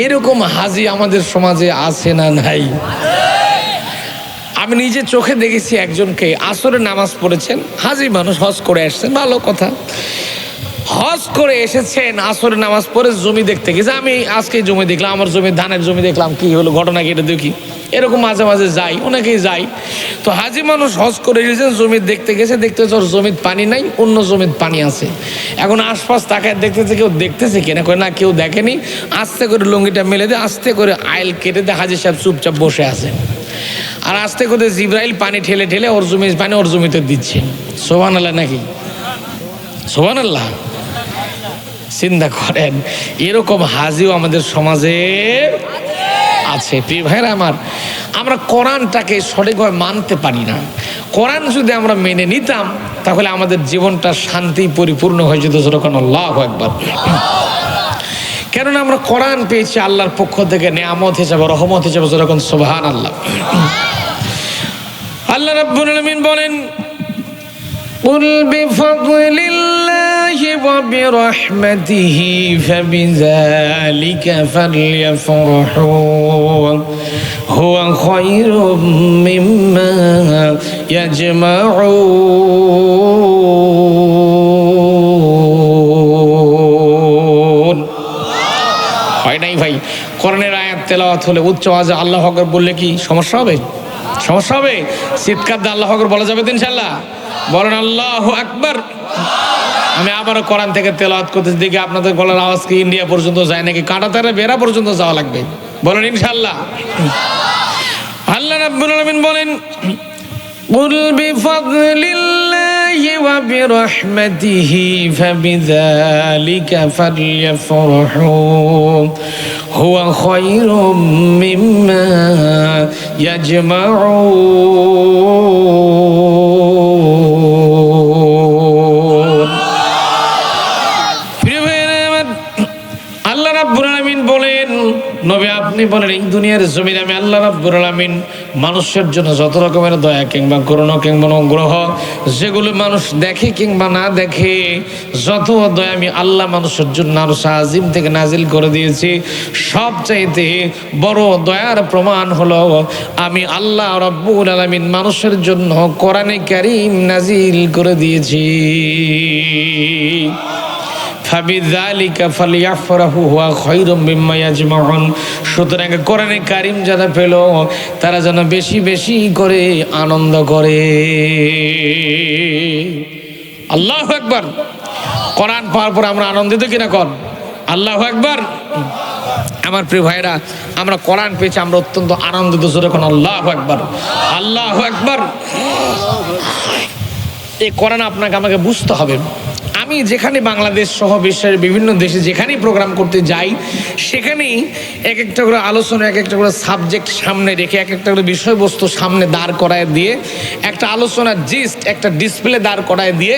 এরকম হাজি আমাদের সমাজে আছে না নাই? আমি নিজে চোখে দেখেছি একজনকে, আসরে নামাজ পড়েছেন, হাজি মানুষ, হজ করে আসছেন, ভালো কথা, হজ করে এসেছেন, আসরে নামাজ পড়ে জমি দেখতে গেছে। আমি আজকে জমি দেখলাম, আমার জমি, ধানের জমি দেখলাম, কি হলো ঘটনা কি এটা দেখি, এরকম মাঝে মাঝে যাই, অনেকেই যাই। তো হাজি মানুষ হজ করে এসেছেন, জমি দেখতে গেছে, দেখতেছে ওর জমির পানি নাই, অন্য জমির পানি আছে। এখন আশপাশ তাকায় দেখতেছে, কেউ দেখতেছে কিনা, কয় না কেউ দেখেনি। আস্তে করে লুঙ্গিটা মেলে দিয়ে আস্তে করে আইল কেটে দিয়ে হাজি সাহেব চুপচাপ বসে আছে, আর আস্তে করে জিব্রাইল পানি ঠেলে ঠেলে ওর জমির পানি ওর জমিতে দিচ্ছে। সুবহানাল্লাহ নাকি? সুবহানাল্লাহ। চিন্তা করেন, এরকম হাজিও আমাদের সমাজে আছে। প্রিয় ভাইরা আমার, আমরা কোরআনটাকে সঠিকভাবে মানতে পারি না। কোরআন যদি আমরা মেনে নিতাম, তাহলে আমাদের জীবনটা শান্তি পরিপূর্ণ হয়ে যেত। যখন আল্লাহু আকবার। কেননা আমরা কোরআন পেয়েছি আল্লাহর পক্ষ থেকে, নেয়ামত হিসাবে, রহমত হিসাবে। যখন সুবহানাল্লাহ। আল্লাহ রাব্বুল আলামিন বলেন, قل بفضل الله وبرحمته فبذلك فليفرحوا هو خير مما يجمعون। হয় নাই ভাই? কোরআনের আয়াত তেলাওয়াত হলে উচ্চ আওয়াজে আল্লাহু আকবার বললে কি সমস্যা হবে? সমস্যা হবে? চিৎকার দিয়ে আল্লাহু আকবার বলা যাবে তো ইনশাআল্লাহ? বলেন আল্লাহু আকবার। আমি আবারও কোরআন থেকে তেলাওয়াত করতেছি, দেখি আপনাদের গলার আওয়াজ কি ইন্ডিয়া পর্যন্ত যায় নাকি, কাঁটাতারে বেড়া পর্যন্ত যাওয়া লাগবে। বলেন ইনশাআল্লাহ। আল্লাহ রাব্বুল আলামিন বলেন, قل بفضل الله وبرحمته فبذلك فليفرحوا هو خير مما يجمعون। আল্লাহ রাব্বুল আলামিন বলেন, নবী আপনি আপনি বলেন এই দুনিয়ার জমিনে আমি আল্লাহ রাব্বুল আলামিন মানুষের জন্য যত রকমের দয়া কিংবা করুণা কিংবা অনুগ্রহ যেগুলো মানুষ দেখে কিংবা না দেখে, যত দয়া আমি আল্লাহ মানুষের জন্য আরশ আজিম থেকে নাজিল করে দিয়েছি, সবচাইতে বড় দয়ার প্রমাণ হলো আমি আল্লাহ রাব্বুল আলামিন মানুষের জন্য কোরআনে কারীম নাজিল করে দিয়েছি। ফাবিযালিকা ফালইফরাহু হুয়া খায়রুম মিম্মা ইয়াজমাউন। সুতরাং কোরআনে কারীম যারা পেল তারা যেন বেশি বেশি করে আনন্দ করে। আল্লাহু আকবার। কোরআন পাওয়ার পর আমরা আনন্দিত কিনা কর? আল্লাহু আকবার। আমার প্রিয় ভাইরা, আমরা কোরআন পেয়েছি, আমরা অত্যন্ত আনন্দিত। যখন আল্লাহু আকবার, আল্লাহু আকবার। এই কোরআন আপনাকে আমাকে বুঝতে হবে। আমি যেখানে বাংলাদেশ সহ বিশ্বের বিভিন্ন দেশে যেখানেই প্রোগ্রাম করতে যাই, সেখানেই এক একটা করে আলোচনা, এক একটা করে সাবজেক্ট সামনে রেখে, এক একটা করে বিষয়বস্তু সামনে দাঁড় করায় দিয়ে, একটা আলোচনার জিস্ট একটা ডিসপ্লে দাঁড় করায় দিয়ে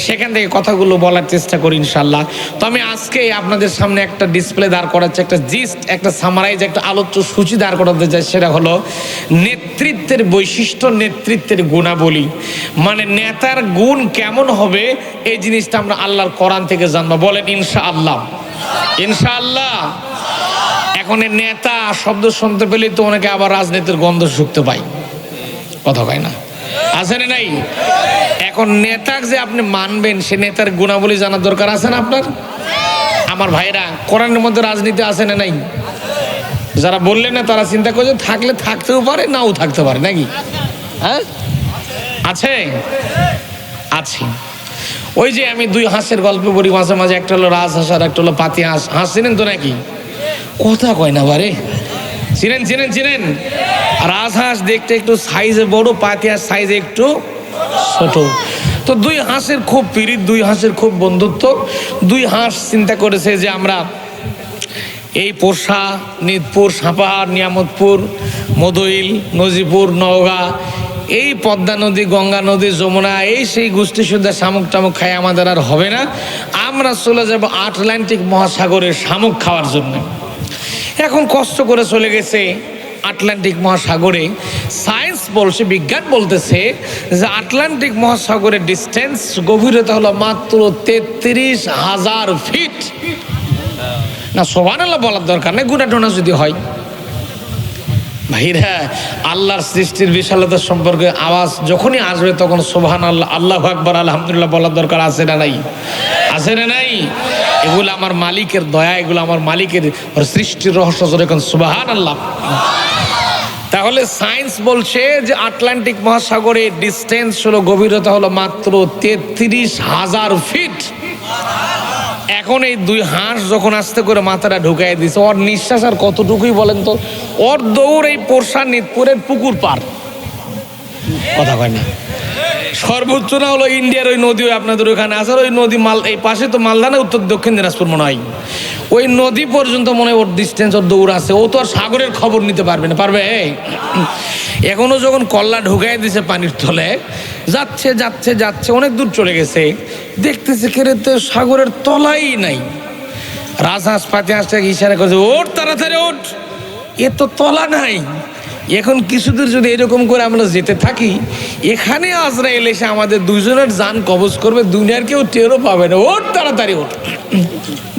সেখান থেকে কথাগুলো বলার চেষ্টা করি ইনশাল্লাহ। তো আমি আজকে আপনাদের সামনে একটা ডিসপ্লে দাঁড় করাচ্ছি, একটা জিস্ট, একটা সামারাইজ, একটা আলোচ্য সূচি দাঁড় করাতে চাই। সেটা হলো নেতৃত্বের বৈশিষ্ট্য, নেতৃত্বের গুণাবলী। মানে নেতার গুণ কেমন হবে এই জিনিসটা আমরা আল্লাহর কোরআন থেকে জানবো। বলেন ইনশাআল্লাহ, ইনশাআল্লাহ। এখন নেতা শব্দ শুনতে পেলে তো অনেকে আবার রাজনীতির গন্ধ শুকতে পায়, কথা কয় না, আছে না নাই? এখন নেতাকে যে আপনি মানবেন, সে নেতার গুণাবলী জানার দরকার আছে না আপনার? আমার ভাইরা, কোরআনের মধ্যে রাজনীতি আছে না নাই? যারা বললেন না তারা চিন্তা করছে থাকলে থাকতেও পারে, নাও থাকতে পারে, নাকি? হ্যাঁ, আছে, আছে। ওই যে আমি দুই হাঁসের গল্প বলি মাঝে মাঝে, একটা হলো রাজহাঁস আর একটা হলো পাতি হাঁস। হাঁস চিনেন তো নাকি? কথা কয় না বারে, চিনেন চিনেন চিনেন? রাজহাঁস দেখতে একটু সাইজে বড়, পাতি হাঁস সাইজে একটু ছোট। তো দুই হাঁসের খুব পিরিত, দুই হাঁসের খুব বন্ধুত্ব। দুই হাঁস চিন্তা করেছে যে আমরা এই পোরশা, নিদপুর, সাপাহার, নিয়ামতপুর, মদইল, নজিপুর, নওগাঁ, এই পদ্মা নদী, গঙ্গা নদী, যমুনা, এই সেই গোষ্ঠী সুদ্ধা শামুক টামুক খাই আমাদের আর হবে না। আমরা চলে যাব আটলান্টিক মহাসাগরের শামুক খাওয়ার জন্য। এখন কষ্ট করে চলে গেছে আটলান্টিক মহাসাগরে। সায়েন্স বলছে, বিজ্ঞান বলতেছে যে আটলান্টিক মহাসাগরের ডিস্টেন্স, গভীরতা হলো মাত্র 33,000 ফিট। না সুবহানাল্লাহ বলার দরকার নেই, গুণা টোনা যদি হয়। ভাইরা, আল্লাহর সৃষ্টির বিশালতা সম্পর্কে আওয়াজ যখনই আসবে তখন সুবহানাল্লাহ, আল্লাহু আকবার, আলহামদুলিল্লাহ বলার দরকার আছে না নাই? আছে না নাই? এগুলো আমার মালিকের দয়া, এগুলো আমার মালিকের সৃষ্টির রহস্য। যখন সুবহানাল্লাহ। তাহলে সায়েন্স বলছে যে আটলান্টিক মহাসাগরের ডিস্টেন্স হলো, গভীরতা হলো মাত্র 33,000 ফিট। এখন এই দুই হাঁস যখন আস্তে করে মাথাটা ঢুকাই দিছে, ওর নিঃশ্বাস আর কতটুকুই বলেন তো? ওর দৌড় এই পোরশা নিদপুরের পুকুর পার, কথা কয় না। সর্বোচ্চ না হলো ইন্ডিয়ার ওই নদী, আপনাদের ওইখানে আছে ওই নদী, মাল এই পাশে তো মালদা না, উত্তর দক্ষিণ দিনাজপুর মনে হয়, ওই নদী পর্যন্ত মনে হয় ওর ডিস্টেন্স, ওর দৌড় আছে। ও তো আর সাগরের খবর নিতে পারবে না, পারবে? এখনো যখন কল্লা ঢুকাই দিছে পানির তলে, যাচ্ছে যাচ্ছে যাচ্ছে, অনেক দূর চলে গেছে, দেখতেছে কেরে তো সাগরের তলাই নাই। রাজহাঁস পাতি হাঁসটাকে ইশারা করছে, ওঠ তাড়াতাড়ি ওঠ, এ তো তলা নাই। এখন কিছুদূর যদি এরকম করে আমরা যেতে থাকি, এখানে আজরাইল এসে আমাদের দুজনের জান কবজ করবে, দুনিয়ার কেউ টেরও পাবে না। ওঠ তাড়াতাড়ি ওঠ।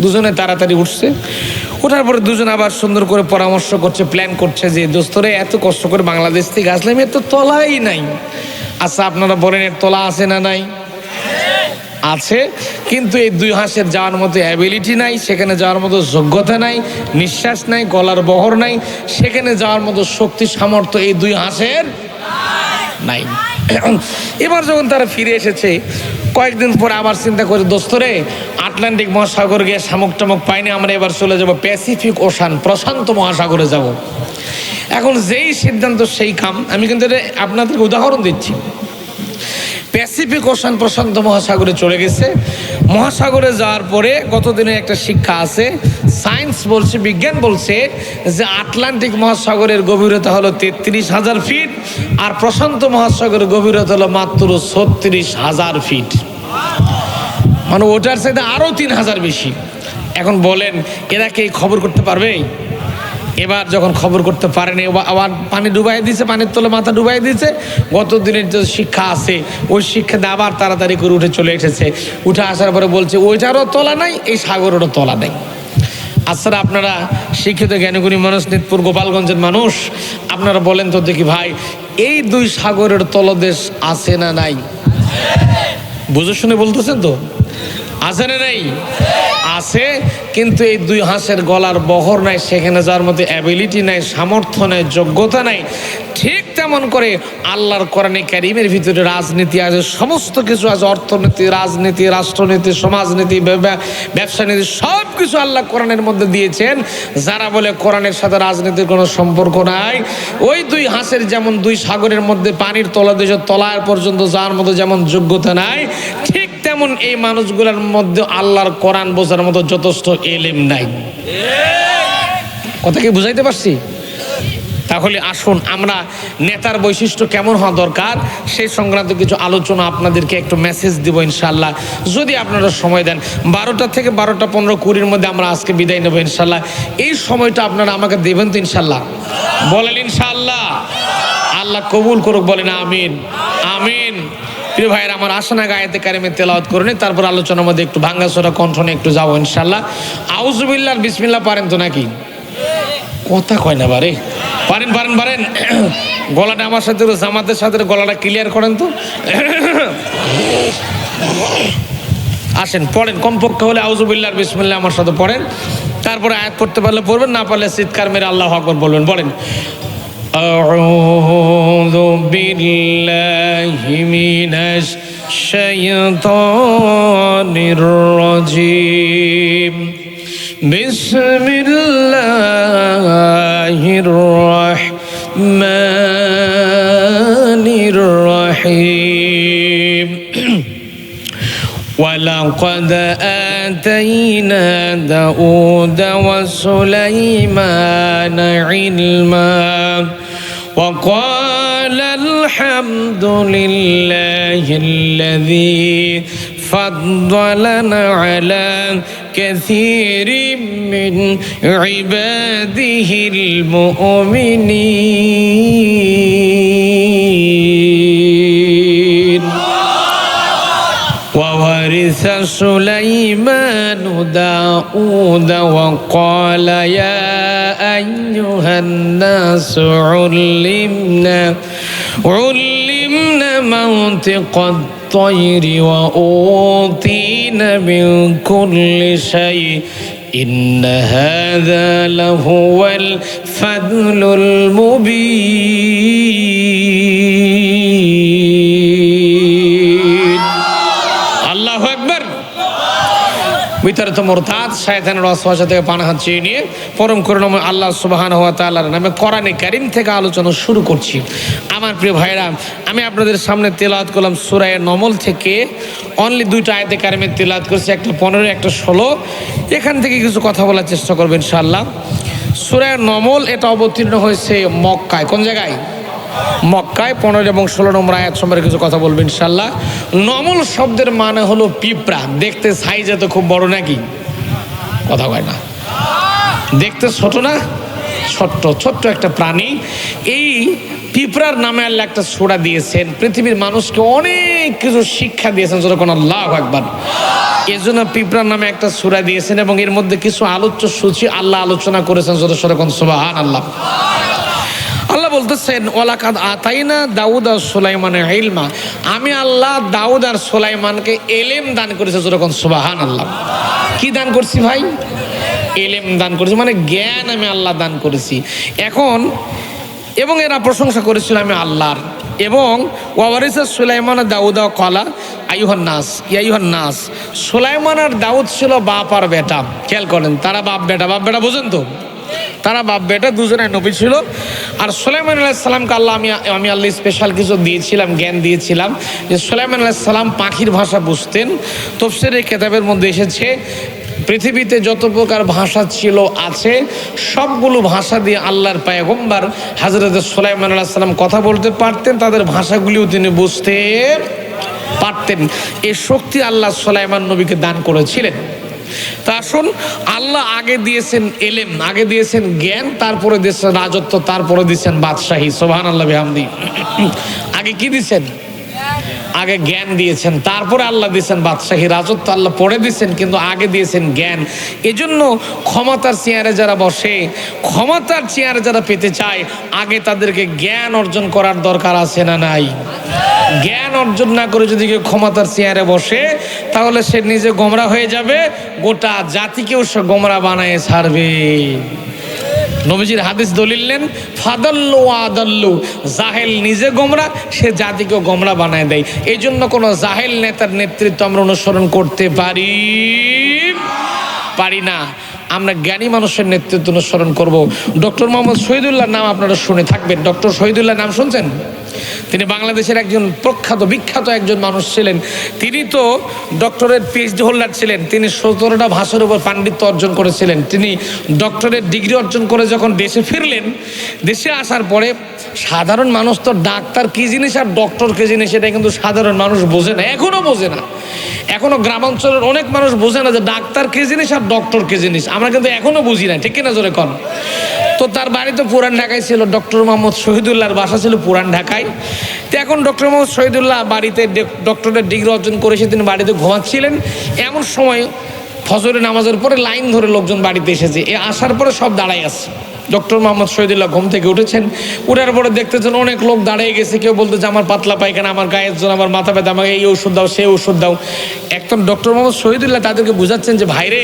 দুজনে তাড়াতাড়ি উঠছে। ওঠার পরে দুজন আবার সুন্দর করে পরামর্শ করছে, প্ল্যান করছে যে দোস্তরে এত কষ্ট করে বাংলাদেশ থেকে আসলাম, এর তো তলাই নাই। আচ্ছা আপনারা বলেন এর তলা আছে না নাই? আছে, কিন্তু এই দুই হাঁসের যাওয়ার মতো অ্যাবিলিটি নাই, সেখানে যাওয়ার মতো যোগ্যতা নাই, নিঃশ্বাস নাই, গলার বহর নাই, সেখানে যাওয়ার মতো শক্তি সামর্থ্য এই দুই হাঁসের নাই। এবার যখন তারা ফিরে এসেছে, কয়েকদিন পরে আবার চিন্তা করে, দোস্তরে আটলান্টিক মহাসাগর গিয়ে শামুক টামুক পাইনি, আমরা এবার চলে যাব প্যাসিফিক ওশান, প্রশান্ত মহাসাগরে যাব। এখন যেই সিদ্ধান্ত সেই কাম। আমি কিন্তু আপনাদেরকে উদাহরণ দিচ্ছি। প্যাসিফিক ওশান, প্রশান্ত মহাসাগরে চলে গেছে। মহাসাগরে যাওয়ার পরে গতদিনের একটা শিক্ষা আছে, সায়েন্স বলছে, বিজ্ঞান বলছে যে আটলান্টিক মহাসাগরের গভীরতা হলো 33,000 ফিট, আর প্রশান্ত মহাসাগরের গভীরতা হলো মাত্র 36,000 ফিট। মানে ওটার সাথে আরো 3,000 বেশি। এখন বলেন এরা কি খবর করতে পারবে? এবার যখন খবর করতে পারেনি, আবার পানি ডুবাই দিয়েছে, পানির তলে মাথা ডুবাই দিয়েছে। গত দিনের যে শিক্ষা আছে ওই শিক্ষাতে আবার তাড়াতাড়ি করে উঠে চলে এসেছে। উঠে আসার পরে বলছে ওইটারও তলা নাই, এই সাগরেরও তলা নাই। আচ্ছা, আপনারা শিক্ষিত জ্ঞানীগুণী মানুষ, নিতপুর গোপালগঞ্জের মানুষ, আপনারা বলেন তো দেখি ভাই, এই দুই সাগরের তলদেশ আছে না নাই? বুঝে শুনে বলতেছেন তো, আছে না নাই? আছে, কিন্তু এই দুই হাঁসের গলার বহর নাই, সেখানে যার মধ্যে অ্যাবিলিটি নাই, সামর্থ্য নাই, যোগ্যতা নাই। ঠিক তেমন করে আল্লাহর কোরআনে কারীমের ভিতরে রাজনীতি আছে, সমস্ত কিছু আছে, অর্থনীতি, রাজনীতি, রাষ্ট্রনীতি, সমাজনীতি, ব্যবসা নীতি, সব কিছু আল্লাহ কোরআনের মধ্যে দিয়েছেন। যারা বলে কোরআনের সাথে রাজনীতির কোনো সম্পর্ক নাই, ওই দুই হাঁসের যেমন দুই সাগরের মধ্যে পানির তলাদেশ তলার পর্যন্ত যাওয়ার মতো যেমন যোগ্যতা নাই, ঠিক তেমন এই মানুষগুলোর মধ্যে আল্লাহর কোরআন বোঝার মতো যথেষ্ট এলেম নাই। কথা কি বুঝাইতে পারছি? তাহলে আসুন আমরা নেতার বৈশিষ্ট্য কেমন হওয়া দরকার সেই সংক্রান্ত কিছু আলোচনা আপনাদেরকে একটু মেসেজ দিব ইনশাল্লাহ, যদি আপনারা সময় দেন। 12টা থেকে 12টা 15-20-র মধ্যে আমরা আজকে বিদায় নেব ইনশাল্লাহ। এই সময়টা আপনারা আমাকে দেবেন তো ইনশাল্লাহ? বলেন ইনশাল্লাহ। আল্লাহ কবুল করুক, বলেন আমিন আমিন। প্রিয় ভাইয়ের আমার, আসনা আয়াতে কারিমে তেলাওয়াত করে নিই, তারপর আলোচনার মধ্যে একটু ভাঙ্গাচোরা কণ্ঠনে একটু যাবো ইনশাল্লাহ। আউযুবিল্লাহ বিসমিল্লাহ পারেন তো নাকি? কথা কয় না বারে, পারেন পারেন পারেন। গলাটা আমার সাথে, জামাতের সাথে গলাটা ক্লিয়ার করেন তো। আসেন পড়েন, কমপক্ষে হলে আউযুবিল্লাহ বিসমিল্লাহ আমার সাথে পড়েন, তারপরে আয়াত পড়তে পারলে পড়বেন, না পারলে চিৎকার মেরে আল্লাহু আকবার বলবেন। বলেন আউযু বিল্লাহি মিনাশ শাইতানির রাজীম। বিসমিল্লাহির রাহমানির রাহিম। ولقد آتينا داود وسليمان علما وقال الحمد لله الذي فضلنا على كثير من عباده المؤمنين. وورث سليمان داود وقال يا أيها الناس علمنا منطق الطير وأوتينا من كل شيء إن هذا لهو الفضل المبين. الله أكبر. বিতাড়িত মুরতাদ শয়তানের ওয়াসওয়াসা থেকে পানাহাত চেয়ে নিয়ে পরম করুণাময় আল্লাহ সুবহানাহু ওয়া তাআলার নামে কোরআনে কারীম থেকে আলোচনা শুরু করছি। আমার প্রিয় ভাইরা, আমি আপনাদের সামনে তেলাওয়াত করলাম সূরা নমল থেকে অনলি 2টা আয়াতে কারিমে তেলাওয়াত করছি, একটা 15 একটা 16। এখান থেকে কিছু কথা বলার চেষ্টা করব ইনশাআল্লাহ। সূরা নমল এটা অবতীর্ণ হয়েছে মক্কায়। কোন জায়গায়? মক্কায়। 15 এবং 16 নম্বর আয়াত সম্পর্কে কিছু কথা বলবেন ইনশাআল্লাহ। নমল শব্দের মানে হলো পিঁপড়া। দেখতে সাইজে তো খুব বড় নাকি? কথা কয় না। দেখতে ছোট না? ছোট্ট একটা প্রাণী। এই পিঁপড়ার নামে আল্লাহ একটা সূরা দিয়েছেন, পৃথিবীর মানুষকে অনেক কিছু শিক্ষা দিয়েছেন, যখন আল্লাহু আকবার। এজন্য পিঁপড়ার নামে একটা সূরা দিয়েছেন এবং এর মধ্যে কিছু আলোচ্য সূচি আল্লাহ আলোচনা করেছেন, যখন সুবহানাল্লাহ। আল্লাহ বলতেছেন ওয়ালাকাদ আতাইনা দাউদ আর সুলাইমান ইলমা, আমি আল্লাহ দাউদ আর সুলাইমানকে এলেম দান করেছি, যখন সুবহানাল্লাহ। কি দান করছি ভাই? এলেম দান করেছি, মানে জ্ঞান আমি আল্লাহ দান করেছি। এবং এরা প্রশংসা করেছিল আমি আল্লাহর। এবং ওয়ারিসা সুলাইমান দাউদ কলা আইয়ুহান নাস, সুলাইমান আর দাউদ ছিল বাপ আর বেটা। খেয়াল করেন, তারা বাপ বেটা বোঝেন তো? তারা বাপ বেটা দুজনে নবী ছিল। আর সুলাইমান আলাইহিস সালামকে আল্লাহ আমি আল্লাহ স্পেশাল কিছু দিয়েছিলাম, জ্ঞান দিয়েছিলাম, যে সুলাইমান আলাইহিস সালাম পাখির ভাষা বুঝতেন। তাফসীরের কিতাবের মধ্যে এসেছে পৃথিবীতে যত প্রকার ভাষা ছিল আছে সবগুলো ভাষা দিয়ে আল্লাহর পয়গম্বর হযরত সুলাইমান আলাইহিস সালাম কথা বলতে পারতেন, তাদের ভাষাগুলিও তিনি বুঝতে পারতেন। এই শক্তি আল্লাহ সুলাইমান নবীকে দান করেছিলেন। তা আসুন, আল্লাহ আগে দিয়েছেন এলেম, আগে দিয়েছেন জ্ঞান, তারপরে দিয়েছেন রাজত্ব, তারপরে দিয়েছেন বাদশাহী। সুবহানাল্লাহ বিহামদি। আগে কি দিয়েছেন? আগে জ্ঞান দিয়েছেন, তারপরে আল্লাহ দিয়েছেন বাদশাহী, রাজত্ব আল্লাহ পরে দিয়েছেন, কিন্তু আগে দিয়েছেন জ্ঞান। এজন্য ক্ষমতার চেয়ারে যারা বসে, ক্ষমতার চেয়ারে যারা পেতে চায়, আগে তাদেরকে জ্ঞান অর্জন করার দরকার আছে না নাই? জ্ঞান অর্জন না করে যদি কেউ ক্ষমতার চেয়ারে বসে, তাহলে সে নিজে গোমরা হয়ে যাবে, গোটা জাতিকেও সে গোমরা বানায় ছাড়বে। নবীজির হাদিস দলিল নেন, ফাদাল্লু আদাল্লু, জাহেল নিজে গোমরা, সে জাতিকেও গোমরা বানায় দেয়। এই জন্য কোনো জাহেল নেতার নেতৃত্ব আমরা অনুসরণ করতে পারি না। আমরা জ্ঞানী মানুষের নেতৃত্ব অনুসরণ করব। ডক্টর মোহাম্মদ শহীদুল্লাহর নাম আপনারা শুনে থাকবেন। ডক্টর শহীদুল্লাহর নাম শুনছেন? তিনি বাংলাদেশের একজন প্রখ্যাত বিখ্যাত একজন মানুষ ছিলেন। তিনি তো ডক্টরেট পিএইচডি হোল্ডার ছিলেন। তিনি 17টা ভাষার উপর পাণ্ডিত্য অর্জন করেছিলেন। তিনি ডক্টরেট ডিগ্রি অর্জন করে যখন দেশে ফিরলেন, দেশে আসার পরে সাধারণ মানুষ তো ডাক্তার কী জিনিস আর ডক্টর কী জিনিস এটা কিন্তু সাধারণ মানুষ বোঝে না, এখনও বোঝে না। এখনও গ্রামাঞ্চলের অনেক মানুষ বোঝে না যে ডাক্তার কী জিনিস আর ডক্টর কী জিনিস। আমরা কিন্তু এখনও বুঝি না, ঠিক কিনা জোরে কন? তো তার বাড়ি তো পুরান ঢাকায় ছিল। ডক্টর মোহাম্মদ শহীদুল্লাহর বাসা ছিল পুরান ঢাকায়। তো এখন ডক্টর মোহাম্মদ শহীদুল্লাহ বাড়িতে ডক্টরেট ডিগ্রি অর্জন করেছে, তিনি বাড়িতে ঘুমাচ্ছিলেন। এমন সময় ফজরের নামাজের পরে লাইন ধরে লোকজন বাড়িতে এসেছে। আসার পরে সব দাঁড়ায় আছে। ডক্টর মোহাম্মদ শহীদুল্লাহ ঘুম থেকে উঠেছেন, উঠার পরে দেখতেছেন অনেক লোক দাঁড়িয়ে গেছে। কেউ বলতেছে আমার পাতলা পায়খানা, আমার গায়ের জন্য, আমার মাথা ব্যথা, আমাকে এই ওষুধ দাও, সেই ওষুধ দাও। একদম ডক্টর মোহাম্মদ শহীদুল্লাহ তাদেরকে বুঝাচ্ছেন যে ভাইরে,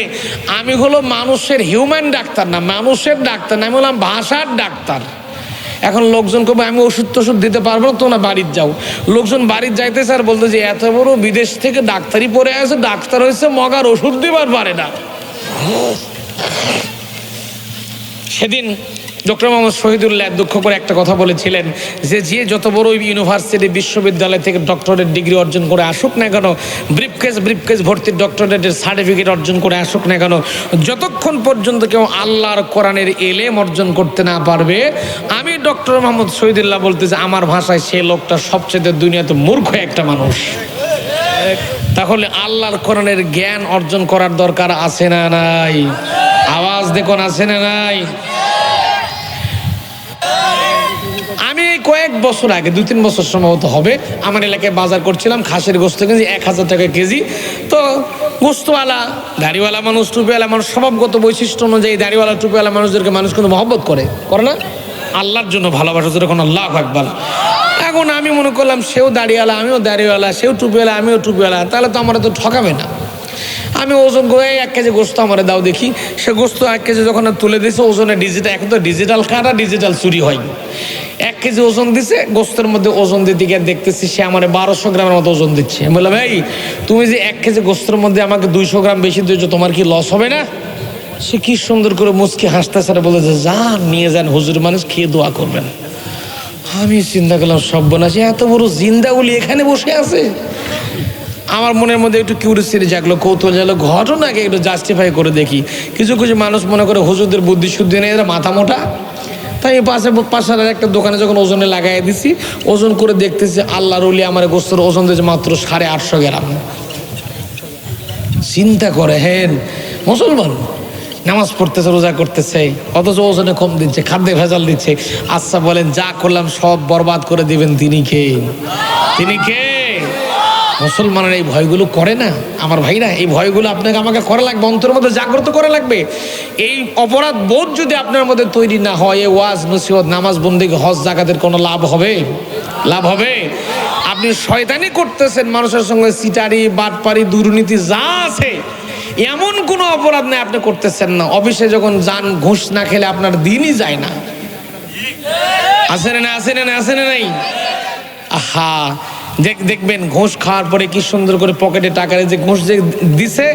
আমি হলো মানুষের হিউম্যান ডাক্তার না, মানুষের ডাক্তার না, আমি হলাম ভাষার ডাক্তার। এখন লোকজন কবে আমি ওষুধ টষুধ দিতে পারবো না, তোমরা বাড়ির যাও। লোকজন বাড়ির যাইতেছে আর বলতে যে এত বড় বিদেশ থেকে ডাক্তারি পড়ে আছে, ডাক্তার হয়েছে মগার ওষুধ দিবার পারে না। সেদিন ডক্টর মোহাম্মদ শহীদুল্লাহ দুঃখ করে একটা কথা বলেছিলেন যে যত বড় ইউনিভার্সিটি বিশ্ববিদ্যালয় থেকে ডক্টরেট ডিগ্রি অর্জন করে আসুক না কেন, ব্রিফকেস ভর্তির ডক্টরেটের সার্টিফিকেট অর্জন করে আসুক না কেন, যতক্ষণ পর্যন্ত কেউ আল্লাহর কোরআনের এলেম অর্জন করতে না পারবে, আমি ডক্টর মোহাম্মদ শহীদুল্লাহ বলতেছি আমার ভাষায় সে লোকটা সবচেয়ে দুনিয়াতে মূর্খ একটা মানুষ। তাহলে আল্লাহর কোরআনের জ্ঞান অর্জন করার দরকার আছে না নাই? আওয়াজ দেখুন, আছে না নাই? আমি কয়েক বছর আগে, 2-3 বছর সম্ভবত হবে, আমার এলাকায় বাজার করছিলাম, খাসির গোস্ত কেজি 1000 টাকা কেজি। তো গোস্তওয়ালা, দাড়িওয়ালা মানুষ, টুপিওয়ালা মানুষ, স্বভাবগত বৈশিষ্ট্য অনুযায়ী দাড়িওয়ালা টুপিওয়ালা মানুষদেরকে মানুষ কিন্তু মহব্বত করে না? আল্লাহর জন্য ভালোবাসা, যখন আল্লাহু আকবার। এখন আমি মনে করলাম সেও দাড়িওয়ালা, আমিও দাড়িওয়ালা, সেও টুপিওয়ালা, আমিও টুপিওয়ালা, তাহলে তো আমরা তো ঠকাবে না। আমি ওজন করে 1 কেজি গোস্ত আমার দাও দেখি। সে গোস্ত 1 কেজি যখন তুলে দিয়েছে, ওজনে ডিজিটাল, এখন তো ডিজিটাল কাটা, ডিজিটাল চুরি হয়। 1 কেজি ওজন দিছে, গোস্তের মধ্যে ওজন দিতে গিয়ে দেখতেছি সে আমার 1200 গ্রামের মতো ওজন দিচ্ছে। আমি বললাম, ভাই তুমি যে 1 কেজি গোস্তের মধ্যে আমাকে 200 গ্রাম বেশি দিয়েছো, তোমার কি লস হবে না? সে কি সুন্দর করে মুচকি হাসতেছে, বলেছে যান নিয়ে যান, হুজুর মানুষ খেয়ে দোয়া করবেন। আমি চিন্তা করলাম সর্বনাশী, এত বড় জিন্দাউলি এখানে বসে আছে। আমার মনের মধ্যে একটু কিউরিয়াসিটি জাগলো, কৌতূহল জাগলো, ঘটনাকে একটু জাস্টিফাই করে দেখি। কিছু কিছু মানুষ মনে করে হুজুরদের বুদ্ধি শুদ্ধি নেই, এরা মাথা মোটা। তাই পাশের একটা দোকানে যখন ওজনে লাগাই দিছি, ওজন করে দেখতেছি আল্লাহর ওলি আমার গোস্তের ওজন দিয়েছে মাত্র 850 গ্রাম। চিন্তা করে হেন মুসলমান নামাজ পড়তেছে, রোজা করতেছে, অথচ ওজনে কম দিচ্ছে, খাদ্যে ভেজাল দিচ্ছে। আচ্ছা বলেন, যা করলাম সব বরবাদ করে দিবেন তিনি কে? তিনি কে? মুসলমানের এই ভয়গুলো করে না আমার ভাইরা? এই ভয়গুলো আপনাকে আমাকে করা লাগবে, অন্তরের মধ্যে জাগ্রত করা লাগবে। এই অপরাধ বোধ যদি আপনার মধ্যে তৈরি না হয়, এই ওয়াজ নসিহত, নামাজ, বন্দেগী, হজ, যাকাতের কোনো লাভ হবে? লাভ হবে? আপনি শয়তানি করতেছেন, মানুষের সঙ্গে সিটারি, বাটপারি, দুর্নীতি যা আছে, এমন কোনো অপরাধ নেই আপনি করতেছেন না। অফিসে যখন যান, ঘুষ না খেলে আপনার দিনই যায় না। আছে না? আছে না? আছে না নাই? আহা, দেখবেন ঘুষ খাওয়ার পরে কি সুন্দর করে পকেটে টাকা যে ঘুষ যে দিছে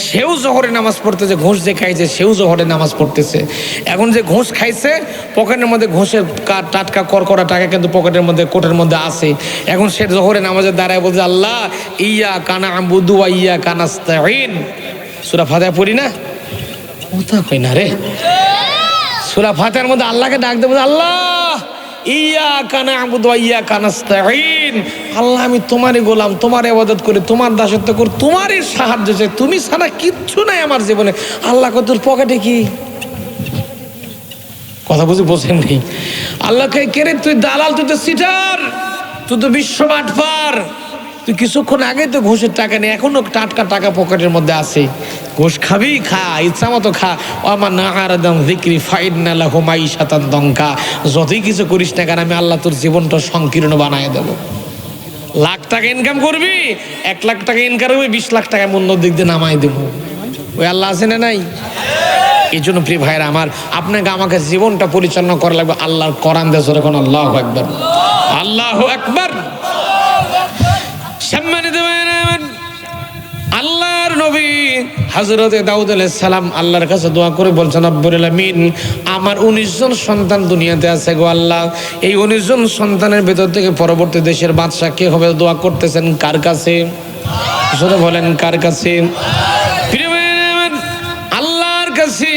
সেও জোহরে নামাজ পড়তেছে, ঘুষ যে খাইছে সেও জোহরে নামাজ পড়তেছে। এখন যে ঘুষ খাইছে পকেটের মধ্যে ঘুষের টাটকা করকরা টাকা কিন্তু পকেটের মধ্যে, কোটের মধ্যে আছে। এখন সে জোহরে নামাজে দাঁড়ায় বলছে, আল্লাহ ইয়া কানা আবুদু ওয়া ইয়া কানাস্তাইন। সূরা ফাতিহা পড়ি না? কথা কই না রে। সূরা ফাতিহার মধ্যে আল্লাহকে ডাক দেব, আল্লাহ ইয়াকা না'বুদু ওয়া ইয়াকা নাস্তাঈন, আল্লাহ আমি তোমারই গোলাম, তোমার ইবাদত করি, তোমার দাসত্ব করি, তোমারই সাহায্য চাই, তুমি ছাড়া কিচ্ছু নাই আমার জীবনে। আল্লাহ কত তোর পকেটে কি কথা বোঝেন নেই। আল্লাহকে কেরে তুই দালাল, তুই তো সিটার, তুই তো বিশ্ব বাটপার, তুই কিছুক্ষণ আগে তো ঘুষের টাকা নেই, এখনো টাটকা টাকা পকেটের মধ্যে আছে, ঘুষ খাবি খা, ইচ্ছা মতো খা। আমার না আরাদাম যিকরি ফাইন্না লাহু মাইশাতান দঙ্কা, যতই কিছু করিস না কেন আমি আল্লাহ তোর জীবনটা সংকীর্ণ বানায় দেবো। লাখ টাকা ইনকাম করবি, 1 লাখ টাকা ইনকাম করবি, 20 লাখ টাকা অন্য দিক দিয়ে নামাই দেবো। ওই আল্লাহ আছে না নাই? এই জন্য প্রিয় ভাইরা আমার, আপনাকে আমাকে জীবনটা পরিচালনা করা লাগবে আল্লাহর কোরআন দিয়ে। জোরে কোন আল্লাহু আকবার, আল্লাহু আকবার। সম্মানিত ভাইরা আমার, আল্লাহর নবী হযরতে দাউদ আলাইহিস সালাম আল্লাহর কাছে দোয়া করে বলছেন, রব্বুল আলামিন আমার 19 জন সন্তান দুনিয়াতে আছে গো আল্লাহ, এই 19 জন সন্তানের ভেতর থেকে পরবর্তী দেশের বাদশা কে হবে? দোয়া করতেছেন কার কাছে? জোরে বলেন কার কাছে? প্রিয় ভাইরা আমার, আল্লাহর কাছে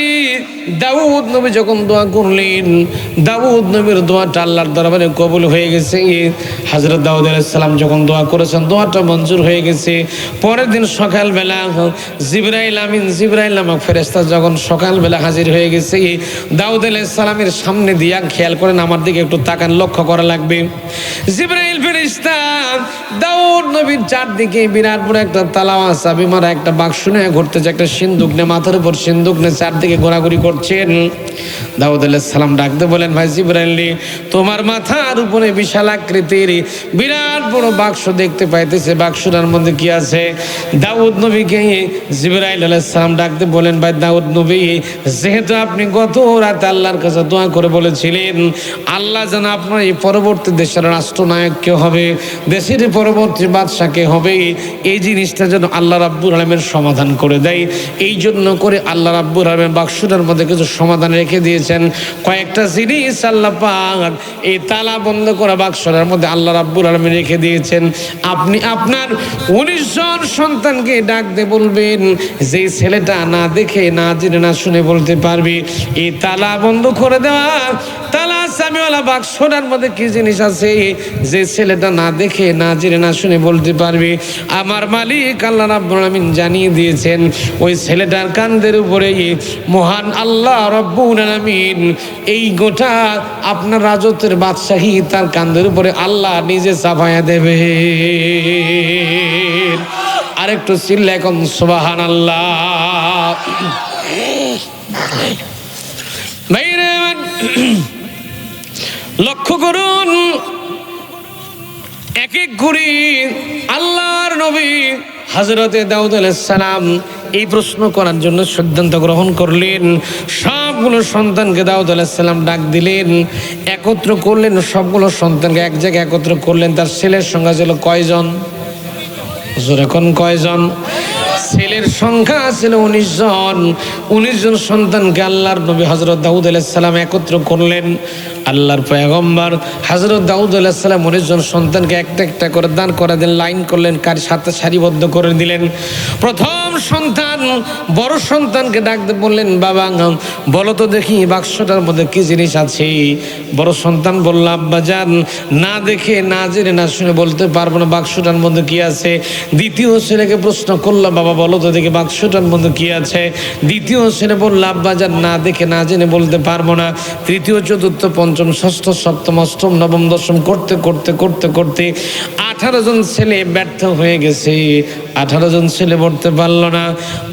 দাউদ নবী যখন দোয়া করলেন, দাউদ নবীর দোয়াটা আল্লাহর দরবারে কবুল হয়ে গেছে। হযরত দাউদ আলাইহিস সালাম যখন দোয়া করেছেন, দোয়াটা মঞ্জুর হয়ে গেছে। পরের দিন সকালবেলা জিবরাইল আমিন, জিবরাইল নামক ফেরেশতা যখন সকালবেলা হাজির হয়ে গেছে, দাউদ আলাইহিস সালামের সামনে দিয়া, খেয়াল করেন আমার দিকে একটু তাকান, লক্ষ্য করা লাগবে। জিবরাইল ফেরেশতা দাউদ নবীর চারদিকে বিরাট বড় একটা তালাওয়া চাবি মারা একটা বাক্স নিয়ে ঘুরতেছে, একটা সিন্দুক নিয়ে, মাথার উপর সিন্দুক নিয়ে চারদিকে ঘোরাঘুরি করছেন। দাউদ আলাইহিস সালাম ডাকতে বলেন, ভাই জিবরাইল, তোমার মাথার উপরে বিশাল আকৃতির বিরাট বড় বাক্স দেখতে পাইতেছে, বাক্সটার মধ্যে কি আছে? দাউদ নবীকে জিবরাইল আলাইহিস সালাম ডাকতে বলেন, ভাই দাউদ নবী, যেহেতু আপনি গত রাতে আল্লাহর কাছে দোয়া করে বলেছিলেন আল্লাহ যেন আপনার এই পরবর্তী দেশের রাষ্ট্রনায়ক কে হবে, দেশের পরবর্তী বাদশা কে হবে, এই জিনিসটা যেন আল্লাহ রাব্বুল আলামিন সমাধান করে দেয়, এই জন্য করে আল্লাহ রাব্বুল আলামিন বাক্সটার মধ্যে কিছু সমাধান রেখে দিয়েছেন। কয়েকটা জিনিস আল্লাহ পাক এই তালা বন্ধ করা বাক্সটার মধ্যে আল্লাহ রাব্বুল আলামিন রেখে দিয়েছেন। আপনি আপনার 19 জন সন্তানকে ডাক দিয়ে বলবেন, যে ছেলেটা না দেখে না জেনে না শুনে বলতে পারবে এই তালা বন্ধ করে দেওয়া তালা চাবিওয়ালা বাক্সটার মধ্যে কি জিনিস আছে, যে ছেলেটা না দেখে না জেনে না শুনে বলতে পারবে আমার মালিক আল্লাহ রাব্বুল আলামিন জানিয়ে দিয়েছেন, ওই ছেলেটার কাঁধের উপরে মহান আল্লাহ রাব্বুল আলামিন এই গোটা আপনার রাজত্বের বাদশাহী তার কাঁধের উপরে আল্লাহ নিজে চাপায়া দেবে। আরেকটু চিল্লা এখন সুবহানাল্লাহ। লক্ষ্য করুন, এক এক করে আল্লাহর নবী হযরতে দাউদ আলাইহিস সালাম এই প্রশ্ন করার জন্য সিদ্ধান্ত গ্রহণ করলেন। সবগুলো সন্তানকে দাউদ আলাইহিস সালাম ডাক দিলেন, একত্র করলেন, সবগুলো সন্তানকে এক জায়গায় একত্র করলেন। তার ছেলের সংখ্যা ছিল কয়জন? এখন কয়জন? ছেলের সংখ্যা ছিল 19 জন। 19 জন সন্তানকে আল্লাহর নবী হযরত দাউদ আলাইহিস সালাম একত্র করলেন। আল্লাহর পয়গম্বর হযরত দাউদ আলাইহিস সালাম 19 জন সন্তানকে একটা একটা করে দান করে দিলেন, লাইন করলেন, কার সাথে সারিবদ্ধ করে দিলেন। প্রথম সন্তান বড় সন্তানকে ডাকতে বললেন, বাবা বলো তো দেখি বাক্সটার মধ্যে কি জিনিস আছে। বড় সন্তান বলল, আব্বাজান না দেখে না জেনে না শুনে বলতে পারবো না বাক্সটার মধ্যে কি আছে। দ্বিতীয় ছেলেকে প্রশ্ন করলাম, বাবা বলো তো দেখি বাক্সটার মধ্যে কি আছে। দ্বিতীয় ছেলে বলল, আব্বাজান না দেখে না জেনে বলতে পারবো না। তৃতীয় চতুর্থ পঞ্চম ষষ্ঠ সপ্তম অষ্টম নবম দশম করতে করতে করতে করতে 18 জন ছেলে ব্যর্থ হয়ে গেছে। 18 জন ছেলে বলতে পারলো না।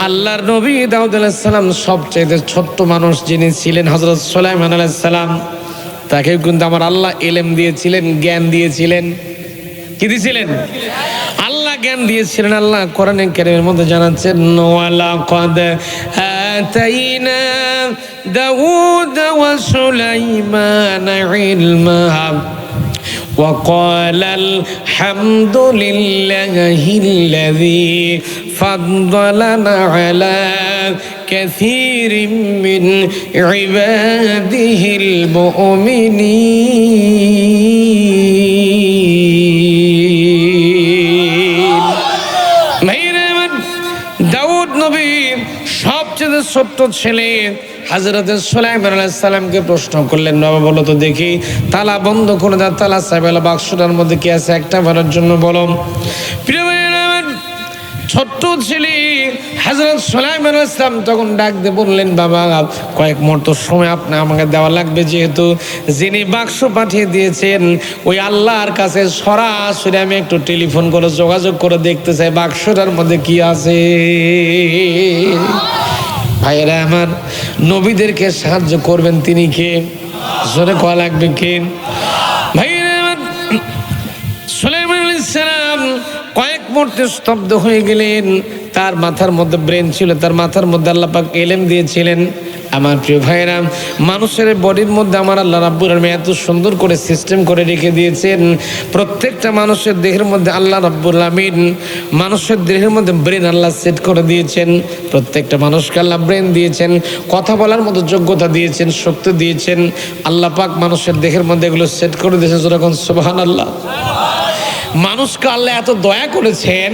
আল্লাহর নবী দাউদ আলাইহিস সালাম সবচেয়ে ছোট্ট মানুষ যিনি ছিলেন হযরত সুলাইমান আলাইহিস সালাম, তাকে কিন্তু আমার আল্লাহ ইলম দিয়েছিলেন, জ্ঞান দিয়েছিলেন। কি দিয়েছিলেন? আল্লাহ জ্ঞান দিয়েছিলেন। আল্লাহ কোরআনে কারীমের মধ্যে জানাচ্ছেন, ওয়ালাকাদ আতাইনা দাউদ ওয়া সুলাইমানা ইলমা وقال الحمد لله الذي فضلنا على كثير من عباده المؤمنين। দাউদ নবী সবচেয়ে ছোট্ট ছেলে হযরত সুলাইমান আলাইহিস সালামকে প্রশ্ন করলেন, বাবা বলো তো দেখি, তালা বন্ধ করে দাও, তালা চাবি বাক্সটার মধ্যে কি আছে একটা বারের জন্য বলো। প্রিয় ভাইরা, ছোট্ট ছেলে হযরত সুলাইমান আলাইহিস সালাম তখন ডাক দিয়ে বললেন, বাবা কয়েক মুহূর্ত সময় আপনি আমাকে দেওয়া লাগবে, যেহেতু যিনি বাক্স পাঠিয়ে দিয়েছেন ওই আল্লাহর কাছে সরাসরি আমি একটু টেলিফোন করে যোগাযোগ করে দেখতে চাই বাক্সটার মধ্যে কি আছে। ভাইরা আমার, নবীদেরকে সাহায্য করবেন তিনি কে? জোরে কোয়া লাগবে কে? ভাইরা আমার, সুলাইমান আলাইহিস সালাম কয়েক মুহূর্তে স্তব্ধ হয়ে গেলেন। তার মাথার মধ্যে ব্রেন ছিল, তার মাথার মধ্যে আল্লাহ পাক ইলম দিয়েছিলেন। আমার প্রিয় ভাইরা, মানুষের বডির মধ্যে আমার আল্লাহ রাব্বুল আলামিন এত সুন্দর করে সিস্টেম করে রেখে দিয়েছেন। প্রত্যেকটা মানুষের দেহের মধ্যে আল্লাহ রাব্বুল আলামিন মানুষের দেহের মধ্যে ব্রেন আল্লাহ সেট করে দিয়েছেন। প্রত্যেকটা মানুষকে আল্লাহ ব্রেন দিয়েছেন, কথা বলার মতো যোগ্যতা দিয়েছেন, শক্তি দিয়েছেন। আল্লাহ পাক মানুষের দেহের মধ্যে এগুলো সেট করে দিয়েছেন। যখন সুবহানাল্লাহ। মানুষকে আল্লাহ এত দয়া করেছেন,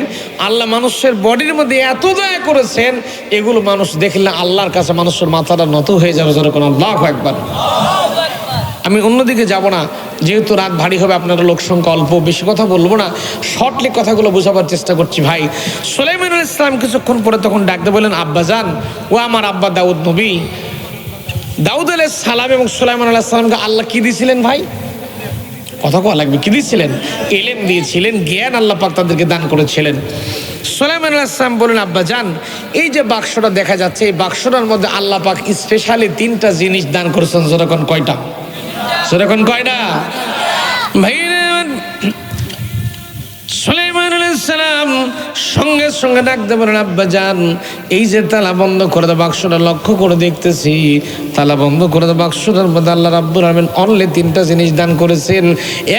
আল্লাহ মানুষের বডির মধ্যে এত দয়া করেছেন, এগুলো মানুষ দেখলে আল্লাহর কাছে মানুষের মাথাটা নত হয়ে যাবে। যখন আল্লাহু আকবার। আমি অন্যদিকে যাব না, যেহেতু রাত ভারী হবে, আপনারা লোক সংখ্যা অল্প, বেশি কথা বলবো না, শর্টলি কথাগুলো বোঝাবার চেষ্টা করছি। ভাই, সুলাইমান আলাইহিস সালাম কিছুক্ষণ পরে তখন ডাকতে বললেন, আব্বা যান, ও আমার আব্বা দাউদ নবী। দাউদ আলাইহিস সালাম এবং সুলাইমান আলাইহিস সালামকে আল্লাহ কি দিয়েছিলেন? ভাই কথা কোয়া লাগবে, কি দিয়েছিলেন? ইলম দিয়েছিলেন, জ্ঞান আল্লাহ পাক তাদেরকে দান করেছিলেন। সুলাইমান আলাইহিস সালাম বলেন, আব্বা জান, এই যে বাক্সটা দেখা যাচ্ছে, এই বাক্সটার মধ্যে আল্লাহ পাক স্পেশালি 3টা জিনিস দান করেছেন। যেরকম কয়টা? সেরকম কয়টা? ভাইরা, সুলাইমান আলাইহিস সালাম সঙ্গে সঙ্গে ডাকতে বলেন, আব্বা জান, এই যে তালা বন্ধ করে দেওয়া বাক্সটা লক্ষ্য করে দেখতেছি, তালা বন্ধ করে দেওয়া বাক্সটার মধ্যে আল্লাহ রাব্বুল আলামিন অনলি 3টা জিনিস দান করেছেন।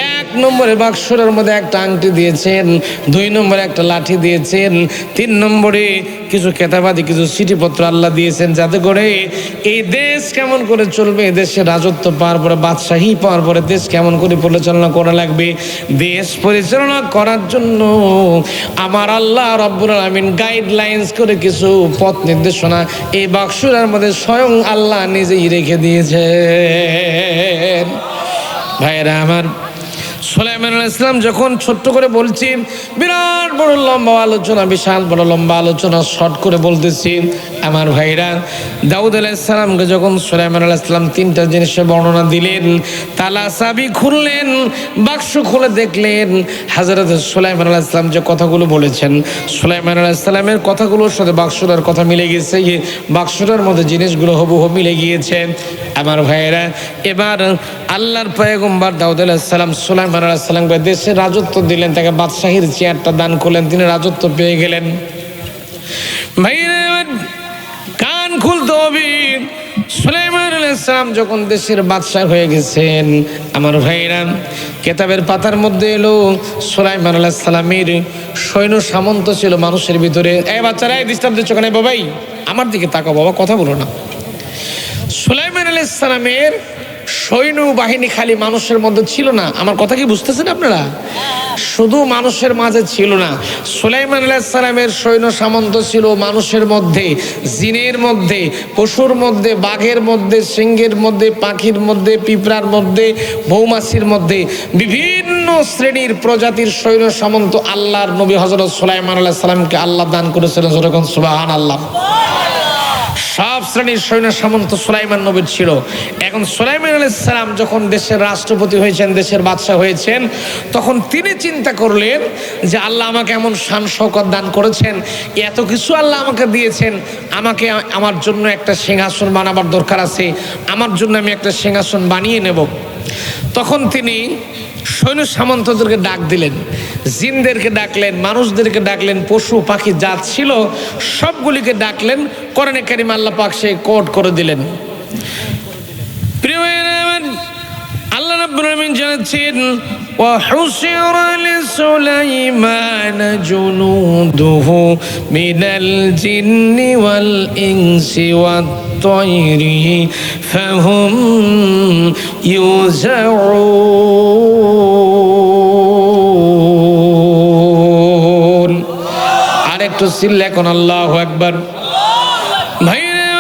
1 নম্বরে বাক্সটার মধ্যে একটা আংটি দিয়েছেন, 2 নম্বরে একটা লাঠি দিয়েছেন, 3 নম্বরে কিছু কেতাবাদি কিছু চিঠিপত্র আল্লাহ দিয়েছেন, যাতে করে এই দেশ কেমন করে চলবে, দেশের রাজত্ব পাওয়ার পরে, বাদশাহী পাওয়ার পরে দেশ কেমন করে পরিচালনা করা লাগবে, দেশ পরিচালনা করার জন্য আমার আল্লাহ রাব্বুল আলামিন গাইডলাইন্স করে কিছু পথ নির্দেশনা এই বাক্সটার মধ্যে স্বয়ং আল্লাহ নিজেই রেখে দিয়েছেন। ভাইরা আমার, সুলাইমান আলাইহিস সালাম যখন ছোট্ট করে বলছি, বিরাট বড় লম্বা আলোচনা, বিশাল বড় লম্বা আলোচনা শর্ট করে বলতেছি। আমার ভাইরা, দাউদ আলাইহিস সালামকে যখন সুলাইমান আলাইহিস সালাম 3টা জিনিসের বর্ণনা দিলেন, তালা চাবি খুললেন, বাক্স খুলে দেখলেন হযরত সুলাইমান আলাইহিস সালাম যে কথাগুলো বলেছেন, সুলাইমান আলাইহিস সালামের কথাগুলোর সাথে বাক্সটার কথা মিলে গেছে, বাক্সটার মধ্যে জিনিসগুলো হুবহু মিলে গিয়েছে। আমার ভাইরা, এবার আল্লাহর পয়গম্বর দাউদ আলাইহিস সালাম সুলাইমান আলাইহিস সালামকে দেশের রাজত্ব দিলেন, তাকে বাদশাহীর চেয়ারটা দান করলেন, তিনি রাজত্ব পেয়ে গেলেন। ভাইরা, কান খুলতে হবে। সুলাইমান আলাইহিস সালাম যখন দেশের বাদশা হয়ে গেছেন, আমার ভাইরা, কেতাবের পাতার মধ্যে এলো সুলাইমান আলাইহিস সালামের সৈন্য সামন্ত ছিল মানুষের ভিতরে। এই বাচ্চারা, এই ডিস্টার্ব দিচ্ছ কেন? বাবাই আমার দিকে তাকাও, বাবা কথা বলো না। সুলাইমান আলাইহিস সালামের সৈন্য বাহিনী খালি মানুষের মধ্যে ছিল না। আমার কথা কি বুঝতেছেন আপনারা? শুধু মানুষের মাঝে ছিল না, সুলাইমান আলাইহিস সালামের সৈন্য সামন্ত ছিল মানুষের মধ্যে, জিনের মধ্যে, পশুর মধ্যে, বাঘের মধ্যে, সিংহের মধ্যে, পাখির মধ্যে, পিঁপড়ার মধ্যে, মৌমাছির মধ্যে, বিভিন্ন শ্রেণীর প্রজাতির সৈন্য সামন্ত আল্লাহর নবী হযরত সুলাইমান আলাইহিস সালামকে আল্লাহ দান করেছিলেন। যখন সুবহানাল্লাহ। সব শ্রেণীর সৈন্য সামন্ত সুলাইমান নবীর ছিল। এখন সুলাইমান আলাইহিস সালাম যখন দেশের রাষ্ট্রপতি হয়েছেন, দেশের বাদশা হয়েছেন, তখন তিনি চিন্তা করলেন যে আল্লাহ আমাকে এমন শান শওকত দান করেছেন, এত কিছু আল্লাহ আমাকে দিয়েছেন, আমাকে আমার জন্য একটা সিংহাসন বানাবার দরকার আছে, আমার জন্য আমি একটা সিংহাসন বানিয়ে নেব। তখন তিনি সৈন্য সামন্তদেরকে ডাক দিলেন, জিনদেরকে ডাকলেন, মানুষদেরকে ডাকলেন, পশু পাখি যা ছিল সবগুলিকে ডাকলেন। কোরআনে কারীম আল্লাহ পাক সে কোট করে দিলেন। প্রিয় আল্লাহ রাব্বুল আলামিন জানাচ্ছেন, ওয়া হুশিরা লিসুলাইমানা জুনুদুহু মিনাল জিন্নি ওয়াল ইনসি ওয়াত তায়রি ফাহুম ইউজাউন। আরেকটু চিল্লা এখন আল্লাহু আকবার। ভাইরা,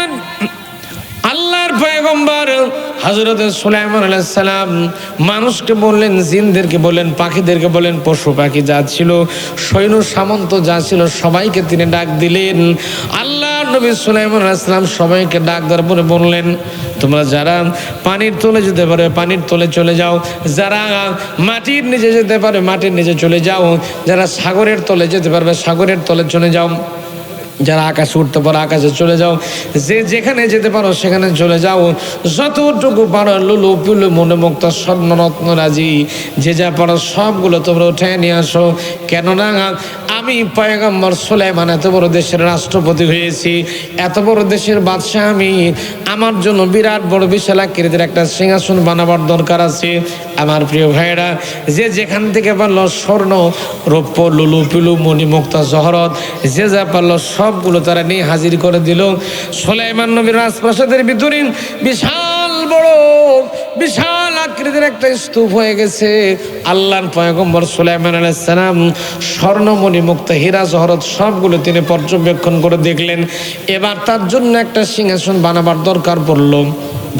হযরত সুলাইমান আলাইহিস সালাম মানুষকে বললেন, জিনদেরকে বললেন, পাখিদেরকে বললেন, পশু পাখি যা ছিল, সৈন্য সামন্ত যা ছিল, সবাইকে তিনি ডাক দিলেন। আল্লাহ নবী সুলাইমান আলাইহিস সালাম সবাইকে ডাক দেওয়ার পরে বললেন, তোমরা যারা পানির তলে যেতে পারে পানির তলে চলে যাও, যারা মাটির নিচে যেতে পারে মাটির নিচে চলে যাও, যারা সাগরের তলে যেতে পারবে সাগরের তলে চলে যাও, যারা আকাশে উঠতে পারো আকাশে চলে যাও, যে যেখানে যেতে পারো সেখানে চলে যাও, যতটুকু পারো লুলু পুলু মনোমুক্ত স্বর্ণরত্ন রাজি যে যা পারো সবগুলো তোমরা উঠে নিয়ে আসো। কেননা আমি পয়গম্বর সুলাইমান এত বড় দেশের রাষ্ট্রপতি হয়েছি, এত বড় দেশের বাদশাহ আমি, আমার জন্য বিরাট বড় বিশাল আকৃতির একটা সিংহাসন বানাবার দরকার আছে। আমার প্রিয় ভাইয়েরা, যে যেখান থেকে পারলো স্বর্ণ রৌপ্য লুলু পিলু মণিমুক্তা জহরত যে যা পারলো সবগুলো তারা নিয়ে হাজির করে দিল। সুলাইমান নবীর রাজপ্রাসাদের ভিতরে বিশাল বড় বিশাল আকৃতির একটা স্তূপ হয়ে গেছে। আল্লাহর পয়গম্বর সুলাইমান আলাইহিস সালাম স্বর্ণমণি মুক্ত হীরা জহরত সবগুলো তিনি পর্যবেক্ষণ করে দেখলেন। এবার তার জন্য একটা সিংহাসন বানাবার দরকার পড়ল।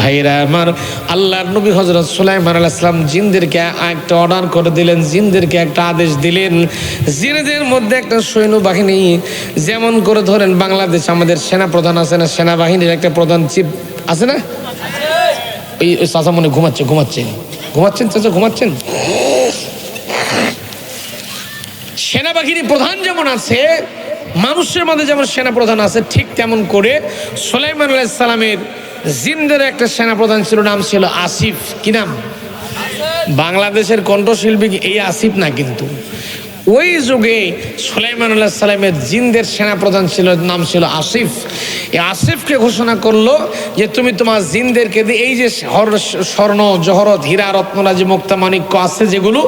ভাইরা আমার, আল্লাহর নবী হযরত সুলাইমান আলাইহিস সালাম জিনদেরকে একটা অর্ডার করে দিলেন, জিনদেরকে একটা আদেশ দিলেন। জিনদের মধ্যে একটা সৈন্যবাহিনী, যেমন করে ধরেন বাংলাদেশ আমাদের সেনা প্রধান আছে না, সেনাবাহিনীর একটা প্রধান চিফ আছে না, এই চাচা মনে ঘুমাচ্ছেন চাচা ঘুমাচ্ছেন। সেনাবাহিনী প্রধান যেমন আছে, মানুষের মধ্যে যেমন সেনা প্রধান আছে, ঠিক তেমন করে সুলাইমান আলাইহিস সালামের জিনদের একটা সেনা প্রধান ছিল, নাম ছিল আসিফ। কি নাম? বাংলাদেশের কণ্ঠশিল্পী এই আসিফ না, কিন্তু ওই যুগে সুলাইমান আলাইহিস সালামের জিনদের সেনা প্রধান ছিল, নাম ছিল আসিফ। এই আসিফকে ঘোষণা করলো যে তুমি তোমার জিনদেরকে দিয়ে এই যে স্বর্ণ জহরত হীরা রত্নরাজি মুক্তা মাণিক্য আছে যেগুলো,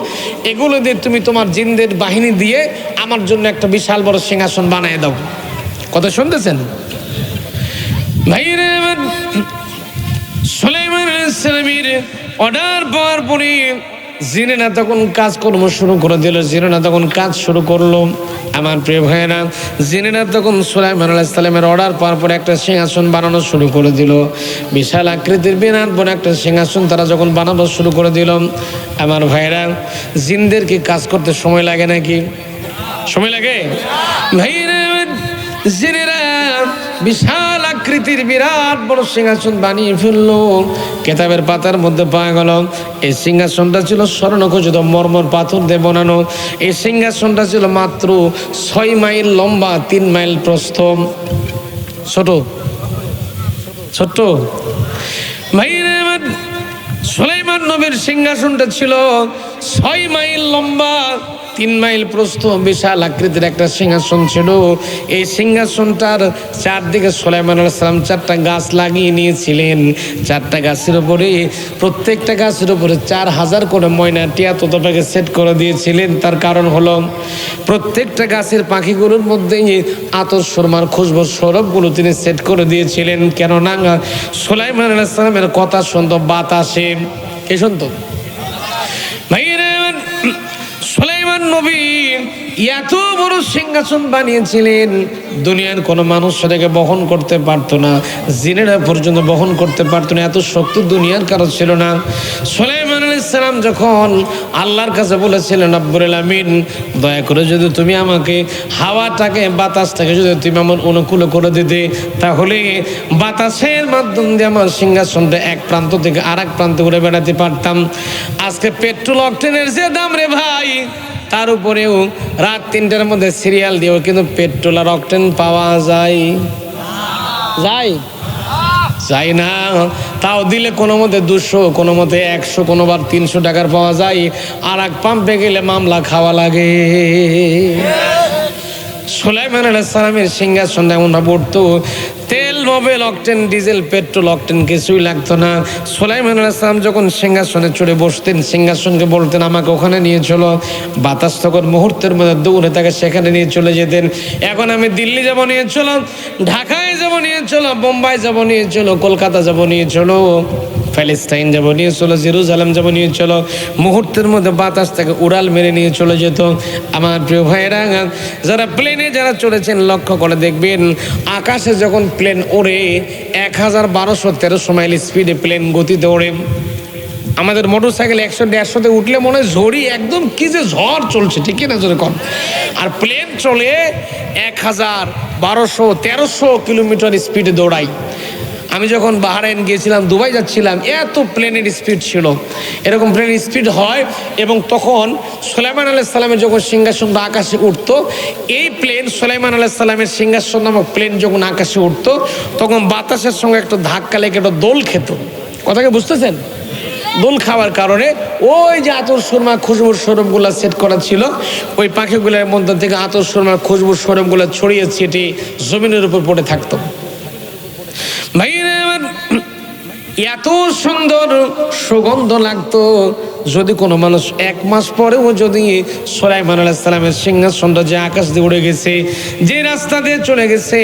এগুলো দিয়ে তুমি তোমার জিনদের বাহিনী দিয়ে আমার জন্য একটা বিশাল বড় সিংহাসন বানিয়ে দাও। কথা শুনতেছেন ভাইরে? সুলাইমান আলাইহিস সালামের অর্ডার পাওয়ার পরে জিনেরা তখন কাজকর্ম শুরু করে দিল, জিনেরা তখন কাজ শুরু করলো। আমার প্রিয় ভাইয়েরা, জিনেরা তখন সুলাইমান আলাইহিস সালামের অর্ডার পাওয়ার পরে একটা সিংহাসন বানানো শুরু করে দিল। বিশাল আকৃতির বিরাট বড় একটা সিংহাসন তারা যখন বানানো শুরু করে দিল, আমার ভাইয়েরা, জিনদেরকে কাজ করতে সময় লাগে নাকি? সময় লাগে ভাইয়েরা। জিনেরা বিশাল আকৃতির বিরাট বড় সিংহাসন বানিয়ে ফেললো। কেতাবের পাতার মধ্যে পাওয়া গেল এই সিংহাসনটা ছিল স্বর্ণখচিত মরমর পাথর দিয়ে বানানো। এই সিংহাসনটা ছিল মাত্র 6 মাইল লম্বা, 3 মাইল প্রস্থ। ছোট ভাইরা, সুলাইমান নবীর সিংহাসনটা ছিল 6 মাইল লম্বা, 3 মাইল প্রস্থ, বিশাল আকৃতির একটা সিংহাসন ছিল। এই সিংহাসনটার চারদিকে সুলাইমান আলাইহিস সালাম 4টা গাছ লাগিয়ে নিয়েছিলেন। 4টা গাছের উপরে, প্রত্যেকটা গাছের উপরে 4000 করে ময়না টিয়া তোতাটাকে সেট করে দিয়েছিলেন। তার কারণ হলো প্রত্যেকটা গাছের পাখিগুলোর মধ্যে আতর সুরমার খুশবু সৌরভগুলো তিনি সেট করে দিয়েছিলেন। কেননা সুলাইমান আলাইহিস সালামের কথা শুনতো বাতাসে। কে শুনতো? সুলাইমান নবী এত বড় সিংহাসন বানিয়েছিলেন, দুনিয়ার কোনো মানুষ সেটাকে বহন করতে পারতো না, জিনেরা পর্যন্ত বহন করতে পারতো না, এত শক্তি দুনিয়ার কারো ছিল না। সুলাইমান আলাইহিস সালাম যখন আল্লাহর কাছে বলেছিলেন, রব্বুল আলামিন দয়া করে যদি তুমি আমাকে হাওয়াটাকে বাতাসটাকে যদি তুমি আমার অনুকূল করে দিতে, তাহলে বাতাসের মাধ্যম দিয়ে আমার সিংহাসনটা এক প্রান্ত থেকে আর এক প্রান্তে ঘুরে বেড়াতে পারতাম। আজকে পেট্রোল অক্টেনের যে দাম রে ভাই, তার উপরেও রাত 3টার মধ্যে সিরিয়াল দিয়েও কিন্তু পেট্রোল আর অক্টেন পাওয়া যায় না। তাও দিলে কোনো মতে 200, কোনো মতে 100, কোনোবার 300 টাকার পাওয়া যায়। আর এক পাম্পে গেলে মামলা খাওয়া লাগে। সুলাইমান আলাইহিস সালামের সিংহাসনটা এমন পড়তো, তেল, Mobil, octane, diesel, petrol, octane কিছুই লাগতো না। সুলাইমান আলাইহিস সালাম যখন সিংহাসনে চড়ে বসতেন, সিংহাসনকে বলতেন আমাকে ওখানে নিয়ে চলো। বাতাস তখন মুহূর্তের মধ্যে দৌড়ে তাকে সেখানে নিয়ে চলে যেতেন। এখন আমি দিল্লি যাব, নিয়ে চলো, ঢাকায় যাব, নিয়ে চলো, বোম্বাই যাব, নিয়ে চলো, কলকাতা যাব, নিয়ে চলো। প্যালেস্টাইন যাব, নিয়ে চলো জেরুজালেম যাব, নিয়ে চলো, মুহূর্তের মধ্যে বাতাস থেকে উড়াল মেরে নিয়ে চলে যেত। আমার প্রিয় ভাইয়েরা, যারা প্লেনে যারা চলেছেন লক্ষ্য করে দেখবেন, আকাশে যখন প্লেন ওড়ে 1213 মাইল স্পিডে প্লেন গতিতে ওড়ে। আমাদের মোটর সাইকেল 100-150 উঠলে মনে হয় ঝড়ি, একদম কি যে ঝড় চলছে, ঠিক না জোরে কম। আর প্লেন চলে 1213 কিলোমিটার স্পিডে দৌড়াই। আমি যখন বাহরাইন গিয়েছিলাম, দুবাই যাচ্ছিলাম, এত প্লেনের স্পিড ছিল। এরকম প্লেনের স্পিড হয় এবং তখন সুলাইমান আলাইহিস সালামের যখন সিংহাসনটা আকাশে উঠতো, এই প্লেন সুলাইমান আলাইহিস সালামের সিংহাসন নামক প্লেন যখন আকাশে উঠতো, তখন বাতাসের সঙ্গে একটা ধাক্কা লেগে একটা দোল খেত। কথাকে বুঝতেছেন? দোল খাওয়ার কারণে ওই যে আতর সুরমা খুশবুর শরবগুলো সেট করা ছিল, ওই পাখিগুলোর মধ্যে থেকে আতর সুরমা খুশবুর শরবগুলো ছড়িয়ে ছিটিয়ে জমিনের উপর পড়ে থাকতো। ভাইরা আমার, এত সুন্দর সুগন্ধ লাগতো। যদি কোনো মানুষ 1 মাস পরেও যদি সুলাইমান আলাইহিস সালামের সিংহাসনটা যে আকাশ দিয়ে উড়ে গেছে, যে রাস্তা দিয়ে চলে গেছে,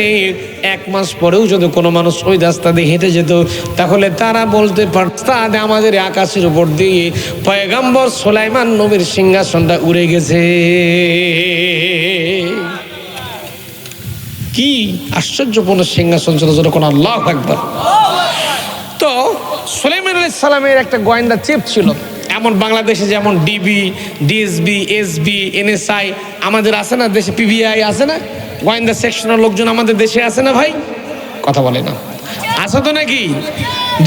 1 মাস পরেও যদি কোনো মানুষ ওই রাস্তা দিয়ে হেঁটে যেত, তাহলে তারা বলতে পারত আমাদের আকাশের উপর দিয়ে পয়গম্বর সুলাইমান নবীর সিংহাসনটা উড়ে গেছে। কি আশ্চর্যপূর্ণ সিংহাসন ছিল, যখন আল্লাহু আকবার। তো সুলাইমান আলাইহিস সালামের একটা গোয়েন্দা চিফ ছিল। এমন বাংলাদেশে যেমন ডিবি, ডিএসবি, এসবি, এনএসআই আমাদের আছে না, দেশে পিবিআই আছে না, গোয়েন্দা সেকশনের লোকজন আমাদের দেশে আছে না ভাই? কথা বলে না, আছে তো নাকি?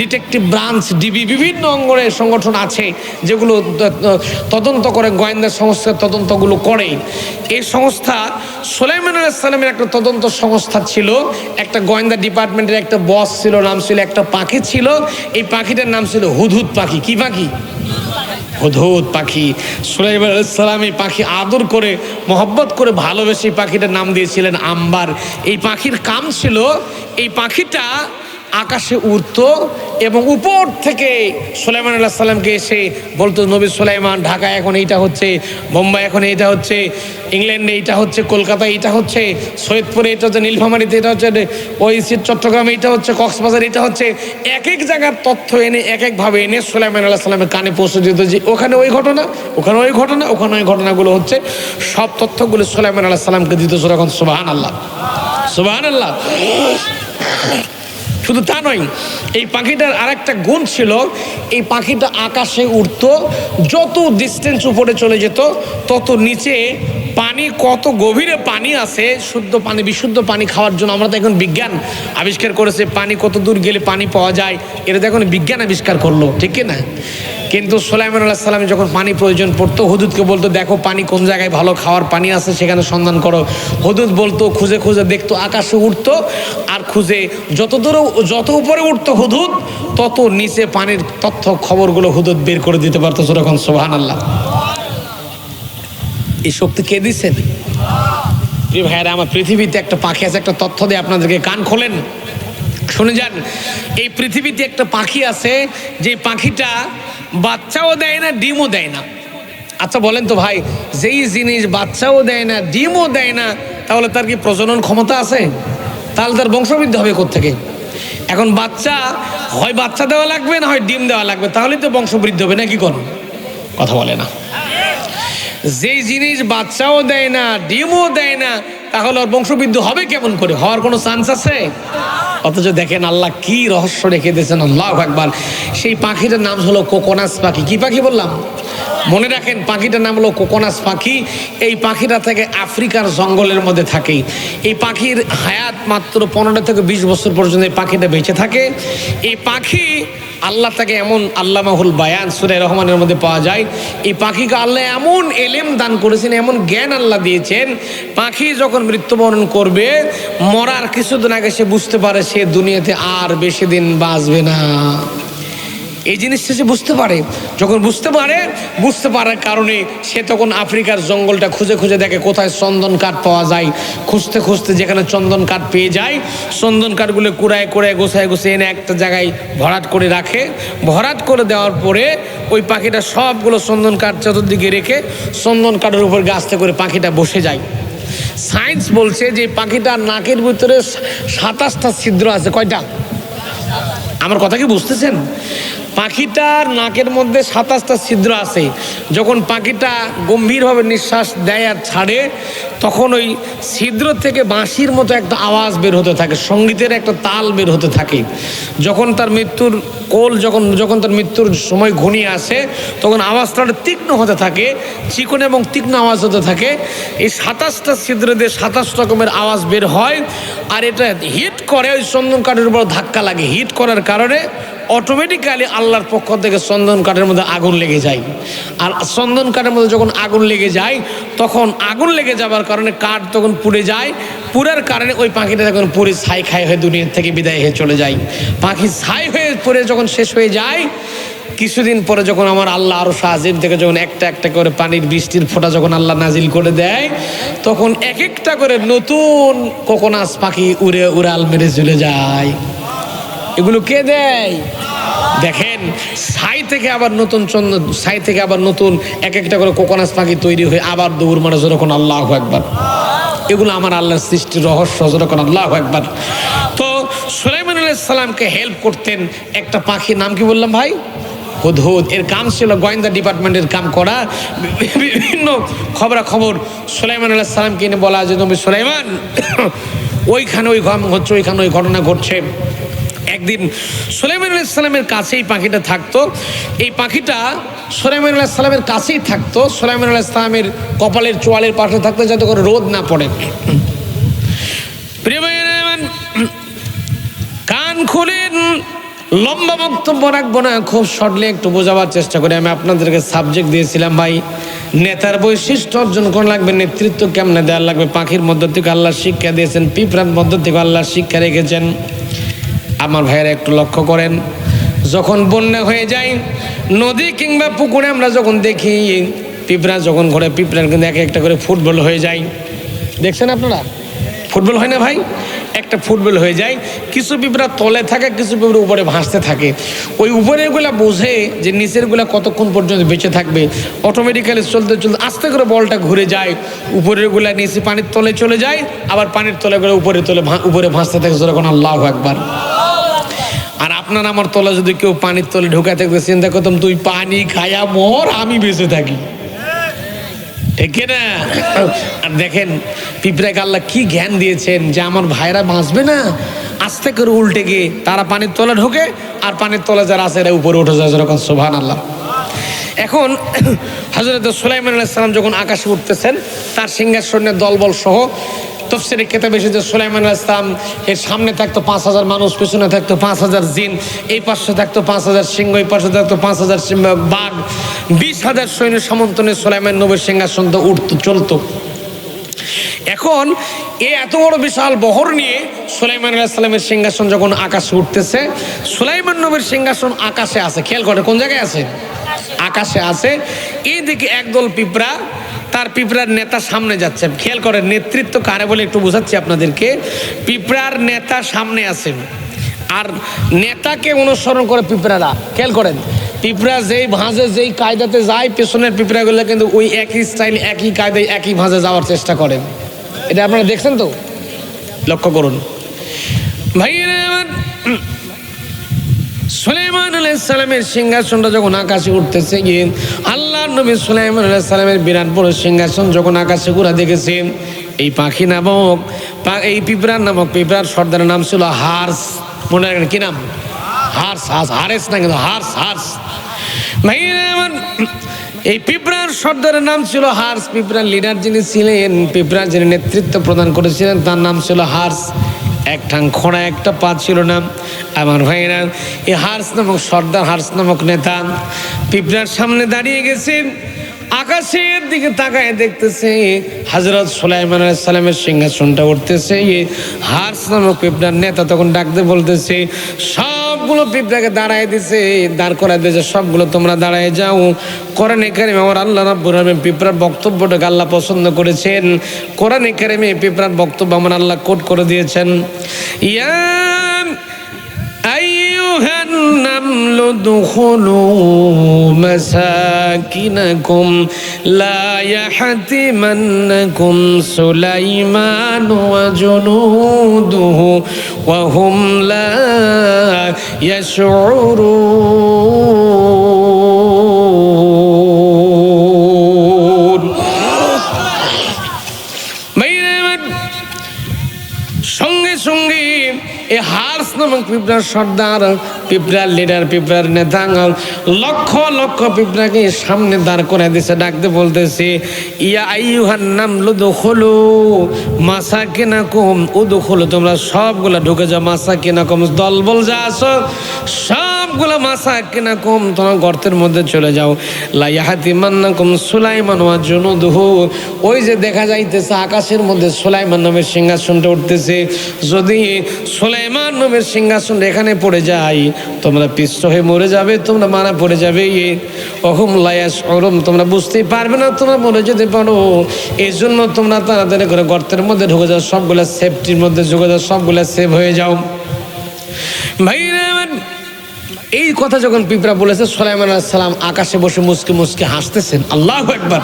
ডিটেকটিভ ব্রাঞ্চ, ডিবি, বিভিন্ন অঙ্গনের সংগঠন আছে যেগুলো তদন্ত করে, গোয়েন্দা সংস্থার তদন্তগুলো করে। এই সংস্থা সুলাইমান আলাইহিস সালামের একটা তদন্ত সংস্থা ছিল, একটা গোয়েন্দা ডিপার্টমেন্টের একটা বস ছিল, নাম ছিল, একটা পাখি ছিল, এই পাখিটার নাম ছিল হুদহুদ পাখি। কি পাখি? হুদহুদ পাখি। সুলাইমান আলাইহিস সালাম এই পাখি আদর করে, মহব্বত করে, ভালোবেসে পাখিটার নাম দিয়েছিলেন আম্বার। এই পাখির কাম ছিল, এই পাখিটা আকাশে উড়তো এবং উপর থেকে সুলাইমান আলাইহিস সালামকে এসে বলতো, নবী সুলাইমান, ঢাকা এখন এইটা হচ্ছে, বোম্বাই এখন এইটা হচ্ছে, ইংল্যান্ডে এইটা হচ্ছে, কলকাতায় এইটা হচ্ছে, সৈয়দপুরে এটা হচ্ছে, নীলফামারীতে এটা হচ্ছে, ওই চট্টগ্রামে এইটা হচ্ছে, কক্সবাজার এটা হচ্ছে। এক এক জায়গার তথ্য এনে এক একভাবে এনে সুলাইমান আলাইহিস সালামের কানে পৌঁছে দিত যে ওখানে ওই ঘটনা, ওখানে ওই ঘটনা, ওখানে ওই ঘটনাগুলো হচ্ছে। সব তথ্যগুলো সুলাইমান আলাইহিস সালামকে দিত। যখন সুবহানাল্লাহ, সুবহানাল্লাহ। শুধু তা নয়, এই পাখিটার আরেকটা গুণ ছিল, এই পাখিটা আকাশে উড়তো, যত ডিস্টেন্স উপরে চলে যেত তত নিচে পানি, কত গভীরে পানি আছে, শুদ্ধ পানি, বিশুদ্ধ পানি খাওয়ার জন্য। আমরা তো এখন বিজ্ঞান আবিষ্কার করেছে পানি কত দূর গেলে পানি পাওয়া যায়, এটা তো এখন বিজ্ঞান আবিষ্কার করলো, ঠিক না? কিন্তু সুলাইমান আলাইহিস সালাম যখন পানি প্রয়োজন পড়তো, হুদুদকে বলতো, দেখো পানি কোন জায়গায় ভালো খাওয়ার পানি আছে, সেখানে সন্ধান করো। হুদুদ বলতো, খুঁজে খুঁজে দেখতো, আকাশে উঠতো আর খুঁজে যত উপরে উঠতো হুদুদ, তত নিচে পানির তথ্য খবরগুলো হুদুদ বের করে দিতে পারতো। যখন সুবহানাল্লাহ। এই শক্তি কে দিচ্ছেন? প্রিয় ভাইয়েরা আমার, পৃথিবীতে একটা পাখি আছে, একটা তথ্য দিয়ে আপনাদেরকে, কান খোলেন, শুনে যান। এই পৃথিবীতে একটা পাখি আছে, যে পাখিটা বাচ্চাও দেয় না, ডিমও দেয় না। আচ্ছা বলেন তো ভাই, যেই জিনিস বাচ্চাও দেয় না, ডিমও দেয় না, তাহলে তার কি প্রজনন ক্ষমতা আছে? তাহলে তার বংশবৃদ্ধি হবে কোত্থেকে? এখন বাচ্চা, হয় বাচ্চা দেওয়া লাগবে, না হয় ডিম দেওয়া লাগবে, তাহলেই তো বংশবৃদ্ধি হবে, নাকি কোন কথা বলে না? যেই জিনিস বাচ্চাও দেয় না, ডিমও দেয় না, তাহলে ওর বংশবৃদ্ধি হবে কেমন করে? হওয়ার কোনো চান্স আছে? অথচ দেখেন আল্লাহ কি রহস্য রেখে দিয়েছেন, আল্লাহু আকবার। সেই পাখিটার নাম হলো কোকোনাস পাখি। কি পাখি বললাম? মনে রাখেন, পাখিটার নাম হলো কোকোনাস পাখি। এই পাখিটা থেকে আফ্রিকার জঙ্গলের মধ্যে থাকে। এই পাখির হায়াত মাত্র 15 থেকে 20 বছর পর্যন্ত এই পাখিটা বেঁচে থাকে। এই পাখি আল্লাহ তাকে এমন, আল্লামাহুল বায়ান সূরা রহমানের মধ্যে পাওয়া যায়, এই পাখিকে আল্লাহ এমন এলেম দান করেছেন, এমন জ্ঞান আল্লাহ দিয়েছেন, পাখি যখন মৃত্যুবরণ করবে, মরার কিছুদিন আগে সে বুঝতে পারে সে দুনিয়াতে আর বেশি দিন বাঁচবে না। এই জিনিসটা সে বুঝতে পারে। যখন বুঝতে পারার কারণে সে তখন আফ্রিকার জঙ্গলটা খুঁজে খুঁজে দেখে কোথায় চন্দন কাঠ পাওয়া যায়। খুঁজতে খুঁজতে যেখানে চন্দন কাঠ পেয়ে যায়, চন্দন কাঠগুলো কুড়ায় গোছায় এনে একটা জায়গায় ভরাট করে রাখে। ভরাট করে দেওয়ার পরে ওই পাখিটা সবগুলো চন্দন কাঠ চতুর্দিকে রেখে চন্দন কাঠের উপর গাছতে করে পাখিটা বসে যায়। সায়েন্স বলছে যে পাখিটার নাকের ভিতরে 27টা ছিদ্র আছে। কয়টা? আমার কথা কি বুঝতেছেন? পাখিটার নাকের মধ্যে 27টা ছিদ্র আছে। যখন পাখিটা গম্ভীরভাবে নিঃশ্বাস দেয় আর ছাড়ে, তখন ওই ছিদ্র থেকে বাঁশির মতো একটা আওয়াজ বের হতে থাকে, সঙ্গীতের একটা তাল বের হতে থাকে। যখন তার মৃত্যুর কোল যখন তার মৃত্যুর সময় ঘনিয়ে আসে, তখন আওয়াজটা তীক্ষ্ণ হতে থাকে, চিকন এবং তীক্ষ্ণ আওয়াজ হতে থাকে। এই 27টা ছিদ্র দিয়ে 27 রকমের আওয়াজ বের হয়। আর এটা হিট করে, ওই চন্দন কাঠের উপর ধাক্কা লাগে। হিট করার কারণে অটোমেটিক্যালি আল্লাহর পক্ষ থেকে চন্দন কাঠের মধ্যে আগুন লেগে যায়। আর চন্দন কাঠের মধ্যে যখন আগুন লেগে যায়, তখন আগুন লেগে যাবার কারণে কাঠ তখন পুড়ে যায়। পুরার কারণে ওই পাখিটা তখন পুড়ে ছাই খাই হয়ে দুনিয়া থেকে বিদায় হয়ে চলে যায়। পাখি ছাই হয়ে পুড়ে যখন শেষ হয়ে যায়, কিছুদিন পরে যখন আমার আল্লাহ আরশ আজিম থেকে যখন একটা একটা করে পানির বৃষ্টির ফোঁটা যখন আল্লাহ নাজিল করে দেয়, তখন এক একটা করে নতুন কোকোনাস পাখি উড়ে উড়াল মেরে চলে যায়। এগুলো কে দেয়? দেখেন, ছাই থেকে আবার নতুন ছাই থেকে আবার নতুন এক একটা করে কোকোনাস পাখি তৈরি হয়ে আবার দৌড় মারে যখন আল্লাহু আকবার। এগুলো আমার আল্লাহর সৃষ্টির রহস্য, যখন আল্লাহু আকবার। তো সুলাইমান আলাইহিস সালামকে হেল্প করতেন একটা পাখি, নাম কি বললাম ভাই? হুদহুদ। এর কাম ছিল গোয়েন্দা ডিপার্টমেন্টের কাম করা, বিভিন্ন খবরাখবর সুলাইমান আলাইহিস সালামকে এনে বলা যে নবী সুলাইমান, ওইখানে ওই কাম হচ্ছে, ওইখানে ওই ঘটনা ঘটছে। একদিন সুলাইমান আলাইহিস সালামের কাছেই পাখিটা থাকতো। এই পাখিটা সুলাইমান আলাইহিস সালামের কাছেই থাকতো, সুলাইমান আলাইহিস সালামের কপালের চোয়ালের পাশে থাকতো, যাতে করে রোদ না পড়ে। প্রিয় ভাইয়েরা, কান খুলেন, লম্বা বক্তব্য রাখবো না, খুব শর্টলি একটু বোঝাবার চেষ্টা করি। আমি আপনাদেরকে সাবজেক্ট দিয়েছিলাম ভাই, নেতার বৈশিষ্ট্য অর্জন করা লাগবে, নেতৃত্ব কেমনে দেওয়া লাগবে। পাখির মধ্য থেকে আল্লাহ শিক্ষা দিয়েছেন, পিঁপড়ার মধ্য থেকে আল্লাহ শিক্ষা রেখেছেন। আমার ভাইয়েরা একটু লক্ষ্য করেন, যখন বন্যা হয়ে যায় নদী কিংবা পুকুরে, আমরা যখন দেখি পিঁপড়া যখন ঘোরে, পিঁপড়ার কিন্তু এক একটা করে ফুটবল হয়ে যায়। দেখছেন আপনারা? ফুটবল হয় না ভাই? একটা ফুটবল হয়ে যায়। কিছু পিঁপড়া তলে থাকে, কিছু পিঁপড়া উপরে ভাসতে থাকে। ওই উপরেরগুলা বোঝে যে নিচেরগুলা কতক্ষণ পর্যন্ত বেঁচে থাকবে, অটোমেটিক্যালি চলতে চলতে আস্তে করে বলটা ঘুরে যায়, উপরেরগুলা নিচে পানির তলে চলে যায়, আবার পানির তলে করে উপরে ভাসতে থাকে। যখন আল্লাহু আকবার। আর আপনার আমার তলে যদি কেউ পানির তলে ঢোকা থাকবে, চিন্তা করতাম তুই পানি খায়া মর, আমি বেঁচে থাকি, ঠিক না? আর দেখেন পিঁপড়াকে আল্লাহ কি জ্ঞান দিয়েছেন যে আমার ভাইরা বাঁচবে না, আস্তে করে উল্টে গিয়ে তারা পানির তলে ঢোকে, আর পানির তলে যারা আছে এরা উপরে উঠে যায়। যেরকম সুবহানাল্লাহ। এখন হযরত সুলাইমান আলাইহিস সালাম যখন আকাশে উঠতেছেন, তার সিংহাসনের দলবল সহ, তাফসীরে কিতাবে এসেছে সুলাইমান আলাইহিস সালাম এর সামনে থাকতো 5000 মানুষ, পেছনে থাকতো 5000 জিন, এই পাশে থাকতো 5000 সিংহ, এই পাশে থাকতো 5000 বাঘ, 20,000 সৈন্য সমন্তনে সুলাইমান নবীর সিংহাসন তো উঠতো চলতো। এখন এত বড় বিশাল বহর নিয়ে সুলাইমান আলাইহিস সালামের সিংহাসন যখন আকাশে উঠতেছে, সুলাইমান নবীর সিংহাসন আকাশে আছে। খেয়াল করে কোন জায়গায় আছে? আকাশে আছে। এইদিকে একদল পিঁপড়া, তার পিঁপড়ার নেতা সামনে যাচ্ছে। খেয়াল করেন নেতৃত্ব কারে বলে একটু বোঝাচ্ছি আপনাদেরকে। পিঁপড়ার নেতা সামনে আছেন, আর নেতাকে অনুসরণ করে পিঁপড়ারা। খেয়াল করেন, পিঁপড়া যেই ভাঁজে যেই কায়দাতে যায়, পেছনের পিঁপড়াগুলো কিন্তু ওই একই স্টাইল, একই কায়দায়, একই ভাঁজে যাওয়ার চেষ্টা করেন। এটা আপনারা দেখছেন তো? লক্ষ্য করুন ভাইয়েরা। সুলাইমান আলাইহিস সালামের সিংহাসনটা যখন আকাশে উঠতেছে, গিয়ে আল্লাহর নবী সুলাইমান আলাইহিস সালামের বিরাট বড় সিংহাসন যখন আকাশে ঘোরা দেখেছেন, এই পাখি নামক, এই পিঁপড়ার নামক, পিঁপড়ার সর্দারের নাম ছিল হার্স। মনে রাখেন কি নাম? হার্স। হারেস না, কিন্তু হার্স। ভাইয়েরা আমার, এই পিঁপড়ার সর্দারের নাম ছিল হার্স। পিঁপড়ার লিডার যিনি ছিলেন, পিঁপড়ার যিনি নেতৃত্ব প্রদান করেছিলেন, তার নাম ছিল হার্স। এক ঠাং খোঁড়া, একটা পা ছিল না। আমার ভাইরা, এই হার্স নামক সর্দার, হার্স নামক নেতা পিঁপড়ার সামনে দাঁড়িয়ে গেছেন, আকাশের দিকে তাকায় দেখতেছে হযরত সুলাইমান আলাইহিস সালামের সিংহাসনটা উঠতেছে। হার্স নামক পিঁপড়ার নেতা তখন ডাকতে বলতেছে, সবগুলো পিঁপড়াকে দাঁড়ায় দিছে, দাঁড় করায় দিয়েছে, সবগুলো তোমরা দাঁড়ায় যাও। কোরআনে কারিমে আমার আল্লাহ রাব্বুল আলামিন পিঁপড়ার বক্তব্যটাকে আল্লাহ পছন্দ করেছেন। কোরআনে কারিমে পিঁপড়ার বক্তব্য আমার আল্লাহ কোট করে দিয়েছেন। ইয়া আইয়ুহান নামলু দুখুলু মাসাকিনাকুম লা ইয়াহতিমান্নাকুম সুলাইমান ওয়া জুনুদুহু ওয়া হুম লা ইয়াশউরুন। সঙ্গে সঙ্গে এই হার্স নামক পিঁপড়ার সর্দার, পিঁপড়ার লিডার, পিঁপড়ার নেতা লক্ষ লক্ষ পিঁপড়াকে সামনে দাঁড় করে দিছে, ডাকতে বলতেছে, ইয়া আইয়ুহান নামলু দুখুলু মাসাকিনাকুম, উদখুলু, তোমরা সবগুলা ঢুকে যাও, মাসাকিনাকুম, দলবল যা আছো সবগুলা মাসাকিনাকুম, তোমরা গর্তের মধ্যে চলে যাও। লা ইয়াহতিমান্নাকুম সুলাইমান ওয়া জুনুদুহু, ওই যে দেখা যাইতেছে আকাশের মধ্যে সুলাইমান নামের সিংহাসনটা উঠতেছে, যদি সুলাইমান নামের সিংহাসন এখানে পড়ে যায় তোমরা পিষ্ট হয়ে মরে যাবে, তোমরা মারা পড়ে যাবে। ওহুম লা ইয়াশউরুন, তোমরা বুঝতেই পারবে না, তোমরা মরে যেতে পারো। এই জন্য তোমরা তাড়াতাড়ি করে গর্তের মধ্যে ঢুকে যাও, সবগুলা সেফটির মধ্যে ঢুকে যাও, সবগুলা সেভ হয়ে যাও। ভাইরা এই কথা যখন পিঁপড়া বলেছে, সুলাইমান আলাইহিস সালাম আকাশে বসে মুচকি মুচকি হাসতেছেন। আল্লাহু আকবার।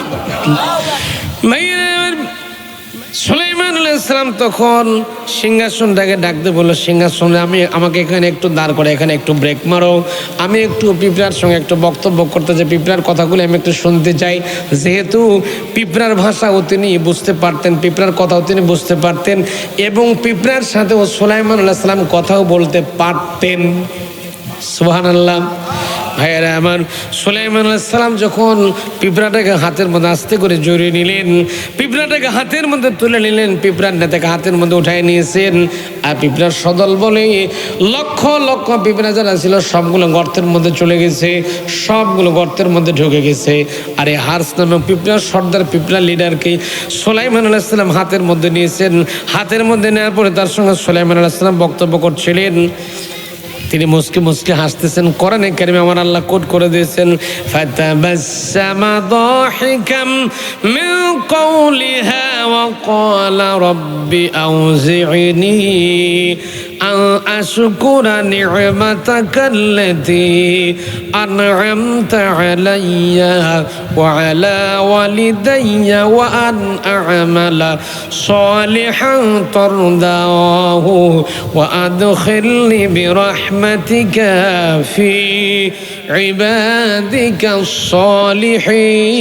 সুলাইমান আলাইহিস সালাম তখন সিংহাসনটাকে ডাকতে বললো, সিংহাসনে আমাকে এখানে একটু দাঁড় করে, এখানে একটু ব্রেক মারো, আমি একটু পিঁপড়ার সঙ্গে একটু বক্তব্য করতে চাই, পিঁপড়ার কথাগুলো আমি একটু শুনতে চাই। যেহেতু পিঁপড়ার ভাষাও তিনি বুঝতে পারতেন, পিঁপড়ার কথাও তিনি বুঝতে পারতেন, এবং পিঁপড়ার সাথেও সুলাইমান আলাইহিস সালাম কথাও বলতে পারতেন। সুবহানাল্লাহ। ভাইয়েরা আমার, সুলাইমান আলাইহিস সালাম যখন পিঁপড়াটাকে হাতের মধ্যে আস্তে করে জড়িয়ে নিলেন, পিঁপড়াটাকে হাতের মধ্যে তুলে নিলেন, পিঁপড়ার নেতাকে হাতের মধ্যে উঠাই নিয়েছেন, আর পিঁপড়ার সদল বলে লক্ষ লক্ষ পিঁপড়া যারা ছিল সবগুলো গর্তের মধ্যে চলে গেছে, সবগুলো গর্তের মধ্যে ঢুকে গেছে। আর এই হার্স নামে পিঁপড়ার সর্দার, পিঁপড়ার লিডারকে সুলাইমান আলাইহিস সালাম হাতের মধ্যে নিয়েছেন। হাতের মধ্যে নেওয়ার পরে তার সঙ্গে সুলাইমান আলাইহিস সালাম বক্তব্য করছিলেন, তিনি মুস্কি মুস্কি হাসতেছেন। কোরআনে কারিমে আমার আল্লাহ কোট করে দিয়েছেন, ফাতাবাসসামা দাহিকাম মিন কওলিহা ওয়া ক্বালা রাব্বি আউজি'নি আন আশকুরা নি'মাতাকাল্লাতী আন'আমতা আলাইয়া ওয়া আলা ওয়ালিদাইয়া ওয়া আন আ'মালা সালিহান তারদাহু ওয়া আদখিলনি বিরহমাতিকা ফি ইবাদিকা الصالحين।